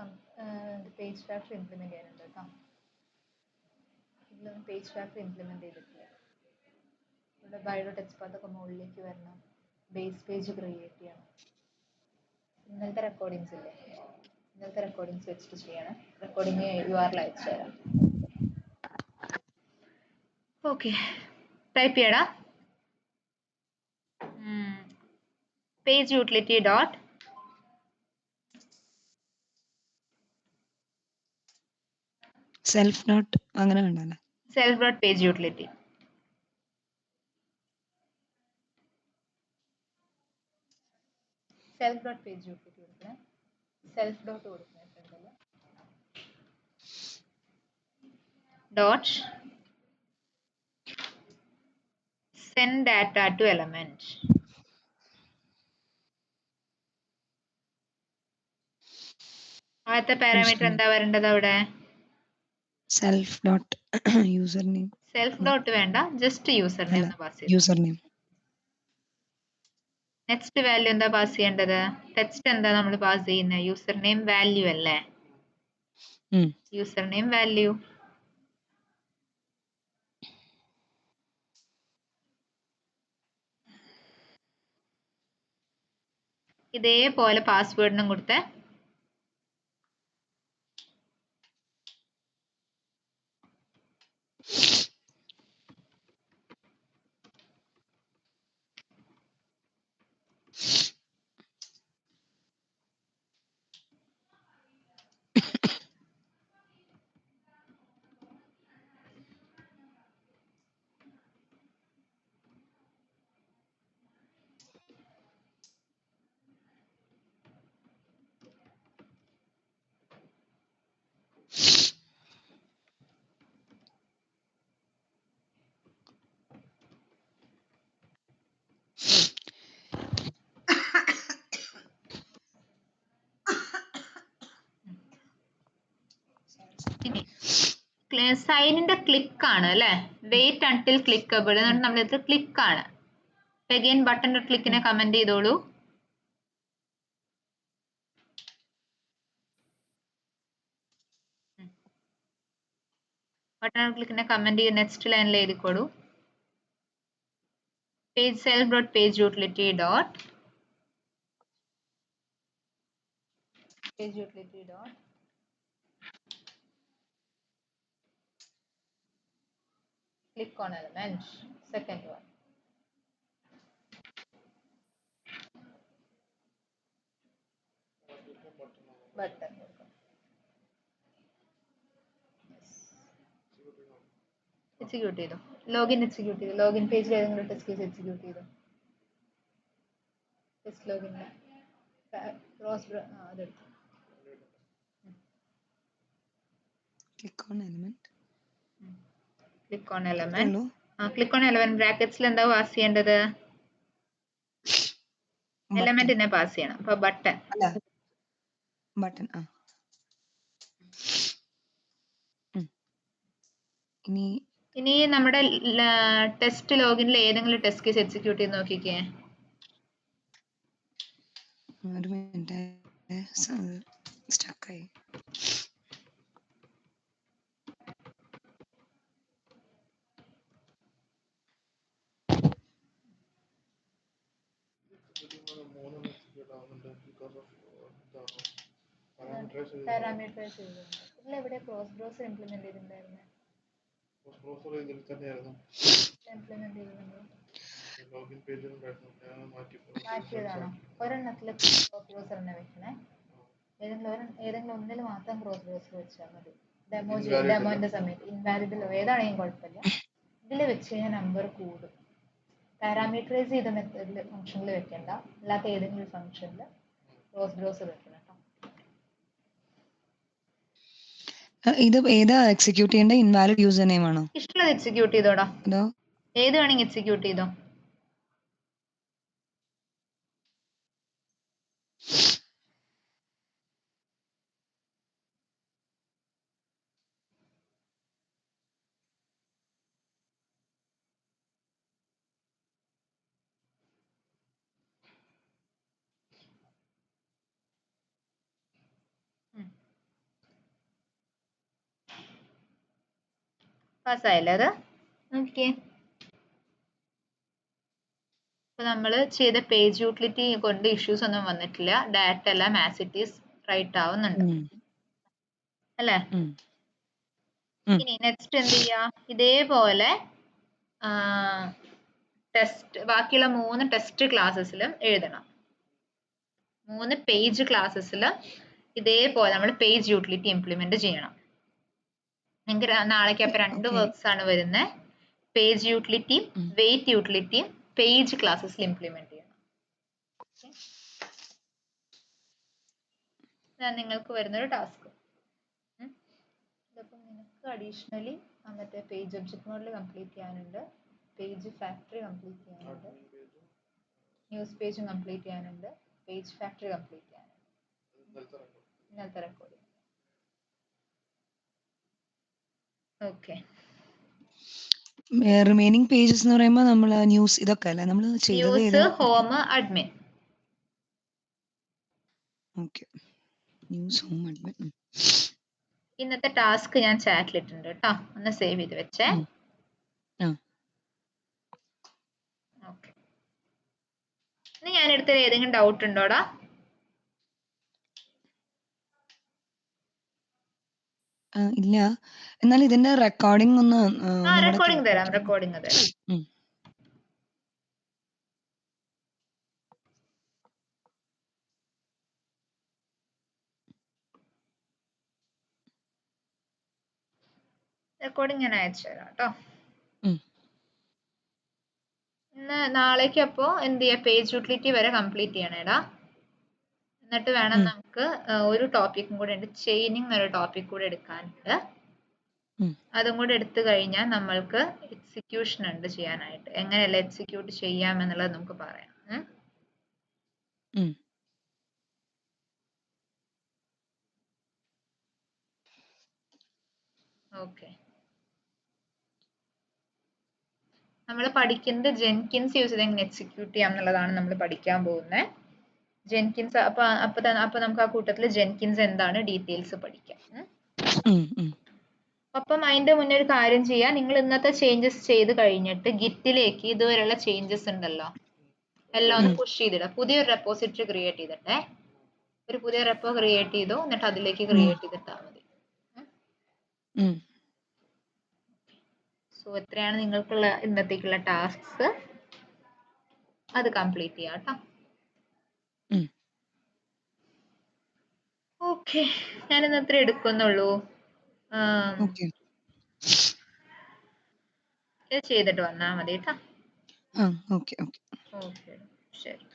പേജ് ഫാക്ടർ ഇംപ്ലിമെന്റ് ചെയ്യാനുണ്ട് കേട്ടോ. ഇതിലൊന്നും പേജ് ഫാക്ടർ ഇംപ്ലിമെന്റ് ചെയ്തിട്ടില്ല. ഇവിടെ ബയോ ടെക്സ്റ്റ് പാത്തൊക്കെ മുകളിലേക്ക് വരണം. ബേസ് പേജ് ക്രിയേറ്റ് ചെയ്യണം. ഇന്നലത്തെ റെക്കോർഡിങ്സ് ഇല്ലേ? ഇന്നലത്തെ റെക്കോർഡിങ്സ് വെച്ചിട്ട് ചെയ്യണം. റെക്കോർഡിങ് URL അയച്ചു തരാം. ഓക്കെ ടൈപ്പ് ചെയ്യടാ. Page utility dot self dot അങ്ങനെ വേണ്ടല്ലേ? Self dot page utility self dot page utility കൊടുക്കണേ. സെൽഫ് ഡോട്ട് കൊടുക്കണേ ഫ്രണ്ടില്. Dot send data to element. ആദ്യത്തെ പാരാമീറ്റർ എന്താ വരേണ്ടത് അവിടെ? Self dot username. Self dot വേണ്ട, ജസ്റ്റ് യൂസർ നെയിം പാസ് ചെയ്തു. Username. നെക്സ്റ്റ് വാല്യൂ എന്താ പാസ് ചെയ്യേണ്ടത്? ടെക്സ്റ്റ് എന്താ നമ്മൾ പാസ് ചെയ്യുന്നത്? യൂസർ നെയിം വാല്യൂ അല്ലേ? Username value. ഇതേപോലെ പാസ്വേഡിനും കൊടുത്തേ. സൈനിന്റെ ക്ലിക്ക് ആണ് അല്ലെ? വെയിറ്റ് അൺടിൽ ക്ലിക്കബിൾ നമ്മളിത് ക്ലിക്ക് ആണ്. അഗൈൻ ബട്ടൺ ക്ലിക്കിനെ കമന്റ് ചെയ്തോളൂ. ബട്ടൺ ക്ലിക്കിനെ കമന്റ് ചെയ്ത് നെക്സ്റ്റ് ലൈനിൽ എഴുതിക്കോളൂ. Page self dot page utility dot page utility dot click on element. Second one. Button. Execute ചെയ്തു. ലോഗിൻ എക്സിക്യൂട്ട് ചെയ്തു. ലോഗിൻ പേജിൽ ഏതെങ്കിലും ടെസ്റ്റ് കേസ് എക്സിക്യൂട്ട് ചെയ്തു. ടെസ്റ്റ് ലോഗിൻ അതെടുത്തു. Click on element. Click on element. Click on element ബ്രാക്കറ്റ്സിൽ എന്താ pass ചെയ്യേണ്ടത്? എലമെന്റിനെ pass ചെയ്യണം. അപ്പൊ ബട്ടൺ അല്ല ബട്ടൺ. ഇനി നമ്മുടെ ടെസ്റ്റ് ലോഗിനിൽ ഏതെങ്കിലും ടെസ്റ്റ് കേസ് എക്സിക്യൂട്ട് ചെയ്ത് നോക്കിക്കേ. ഒരു മിനിറ്റ് സ്റ്റക്കായി. പാരാമീറ്ററൈസ് ചെയ്തിട്ടുണ്ട്. ഇതിൽ എവിടെ ക്രോസ് ബ്രൗസർ ഇംപ്ലിമെന്റ് ചെയ്തിട്ടുണ്ടായിരുന്നത്? ഇംപ്ലിമെന്റ് ചെയ്തിട്ടുണ്ട്. മാറ്റിയതാണോ? ഒരെണ്ണത്തിൽ ക്രോസ് ബ്രൗസർ തന്നെ വെക്കണേ. ഏതെങ്കിലും ഒന്നിൽ മാത്രം ക്രോസ് ബ്രൗസർ വെച്ചാൽ മതി. ഡെമോന്റെ സമയത്ത് ഇൻവാലിഡല്ലോ ഏതാണെങ്കിലും കുഴപ്പമില്ല. ഇതിൽ വെച്ച് കഴിഞ്ഞാൽ നമ്പർ കൂടും. പാരാമീറ്ററൈസ് ചെയ്ത മെത്തേഡിൽ ഫംഗ്ഷനിൽ വെക്കണ്ട. അല്ലാത്ത ഏതെങ്കിലും ഫംഗ്ഷനിൽ ക്രോസ് ബ്രൗസർ വെക്കണം. ഇത് ഏതാ എക്സിക്യൂട്ട് ചെയ്യേണ്ട? ഇൻവാലിഡ് യൂസർ നെയിം ആണോ? ഇഷ്ടമുള്ളത് എക്സിക്യൂട്ട് ചെയ്തോടാ. അതോ ഏത് വേണമെങ്കിൽ എക്സിക്യൂട്ട് ചെയ്തോ. പാസ്സായല്ലേ അത്? നോക്കിയേ. ഇപ്പൊ നമ്മൾ ചെയ്ത പേജ് യൂട്ടിലിറ്റി കൊണ്ട് ഇഷ്യൂസ് ഒന്നും വന്നിട്ടില്ല. ഡാറ്റ എല്ലാം ആസ് ഇറ്റ് ഈസ് റൈറ്റ് ആവുന്നുണ്ട് അല്ലേ? ഇനി നെക്സ്റ്റ് എന്ത് ചെയ്യാ? ഇതേപോലെ ടെസ്റ്റ് ബാക്കിയുള്ള 3 ടെസ്റ്റ് ക്ലാസ്സസിലും എഴുതണം. 3 പേജ് ക്ലാസ്സസിലും ഇതേപോലെ നമ്മൾ പേജ് യൂട്ടിലിറ്റി ഇംപ്ലിമെന്റ് ചെയ്യണം. നിങ്ങൾക്ക് നാളേക്ക് അപ്പൊ 2 വർക്ക്സ് ആണ് വരുന്നത്. പേജ് യൂട്ടിലിറ്റിയും വെയിറ്റ് യൂട്ടിലിറ്റിയും പേജ് ക്ലാസ്സസിൽ ഇംപ്ലിമെന്റ് ചെയ്യണം. നിങ്ങൾക്ക് വരുന്നൊരു ടാസ്ക്. ഇതിപ്പം നിനക്ക് അഡീഷണലി മറ്റേ പേജ് ഒബ്ജക്ട് മോഡൽ കംപ്ലീറ്റ് ചെയ്യാനുണ്ട്, പേജ് ഫാക്ടറി കംപ്ലീറ്റ് ചെയ്യാനുണ്ട്, ന്യൂസ് പേജും കംപ്ലീറ്റ് ചെയ്യാനുണ്ട്, പേജ് ഫാക്ടറി കംപ്ലീറ്റ് ചെയ്യാനുണ്ട്. ഇന്നലത്തെ റെക്കോർഡിംഗ്. ഓക്കെ. റിമൈനിങ് പേജസ് എന്ന് പറയുമ്പോൾ നമ്മൾ ന്യൂസ് ഇതൊക്കെ അല്ലേ നമ്മൾ ചെയ്തത്? News, home, admin. Okay. News, home, admin. ഇന്നത്തെ ടാസ്ക് ഞാൻ ചാറ്റിലിട്ടുണ്ട് കേട്ടോ. ഒന്ന് സേവ് ചെയ്ത് വെച്ചേ. ഓക്കെ. ഇനി ഞാൻ എടുത്തത് ഏതെങ്കിലും ഡൗട്ട് ഉണ്ടോടാ? ഇല്ല. എന്നാൽ ഇതിന്റെ റെക്കോർഡിംഗ് ഒന്ന് റെക്കോർഡിംഗ് തരാം. റെക്കോർഡിംഗ് തരാം. റെക്കോർഡിംഗ് ഞാൻ അയച്ചു തരാം കേട്ടോ. ഇന്ന് നാളേക്ക് അപ്പോ എന്ത് ചെയ്യാ? പേജ് യൂട്ടിലിറ്റി വരെ കംപ്ലീറ്റ് ചെയ്യണേടാ. എന്നിട്ട് വേണം നമുക്ക് ഒരു ടോപ്പിക്കും കൂടെ ഉണ്ട്, ചെയിനിങ് എന്നൊരു ടോപ്പിക് കൂടെ എടുക്കാനുണ്ട്. അതും കൂടെ എടുത്തു കഴിഞ്ഞാൽ നമ്മൾക്ക് എക്സിക്യൂഷൻ ഉണ്ട് ചെയ്യാനായിട്ട്. എങ്ങനെയല്ല എക്സിക്യൂട്ട് ചെയ്യാം എന്നുള്ളത് നമുക്ക് പറയാം. ഓക്കെ. നമ്മൾ പഠിക്കുന്നത് ജെൻകിൻസ് യൂസ് ചെയ്ത് എങ്ങനെ എക്സിക്യൂട്ട് ചെയ്യാം എന്നുള്ളതാണ് നമ്മൾ പഠിക്കാൻ പോകുന്നത്. ജെൻകിൻസ് അപ്പൊ നമുക്ക് ആ കൂട്ടത്തിൽ ജെൻകിൻസ് എന്താണ് ഡീറ്റെയിൽസ് പഠിക്കാം. അപ്പം അതിന്റെ മുന്നേ ഒരു കാര്യം ചെയ്യാം. നിങ്ങൾ ഇന്നത്തെ ചേഞ്ചസ് ചെയ്ത് കഴിഞ്ഞിട്ട് ഗിറ്റിലേക്ക് ഇതുവരെയുള്ള ചേഞ്ചസ് ഉണ്ടല്ലോ എല്ലാം ഒന്ന് പുഷ് ചെയ്തിടാം. പുതിയൊരു റെപ്പോസിറ്ററി ക്രിയേറ്റ് ചെയ്തിട്ടെ. ഒരു പുതിയ റെപ്പോ ക്രിയേറ്റ് ചെയ്തോ, എന്നിട്ട് അതിലേക്ക് ക്രിയേറ്റ് ചെയ്തിട്ടാൽ മതി. സോ എത്രയാണ് നിങ്ങൾക്കുള്ള ഇന്നത്തേക്കുള്ള ടാസ്ക്സ്, അത് കംപ്ലീറ്റ് ചെയ്യാം കേട്ടോ. ഓക്കെ, ഞാനിന്ന് എത്ര എടുക്കുന്നുള്ളൂ, ഇത് ചെയ്തിട്ട് വന്നാൽ മതി കേട്ടോ. ഓക്കെ ഓക്കെ, ശരി. ശരി.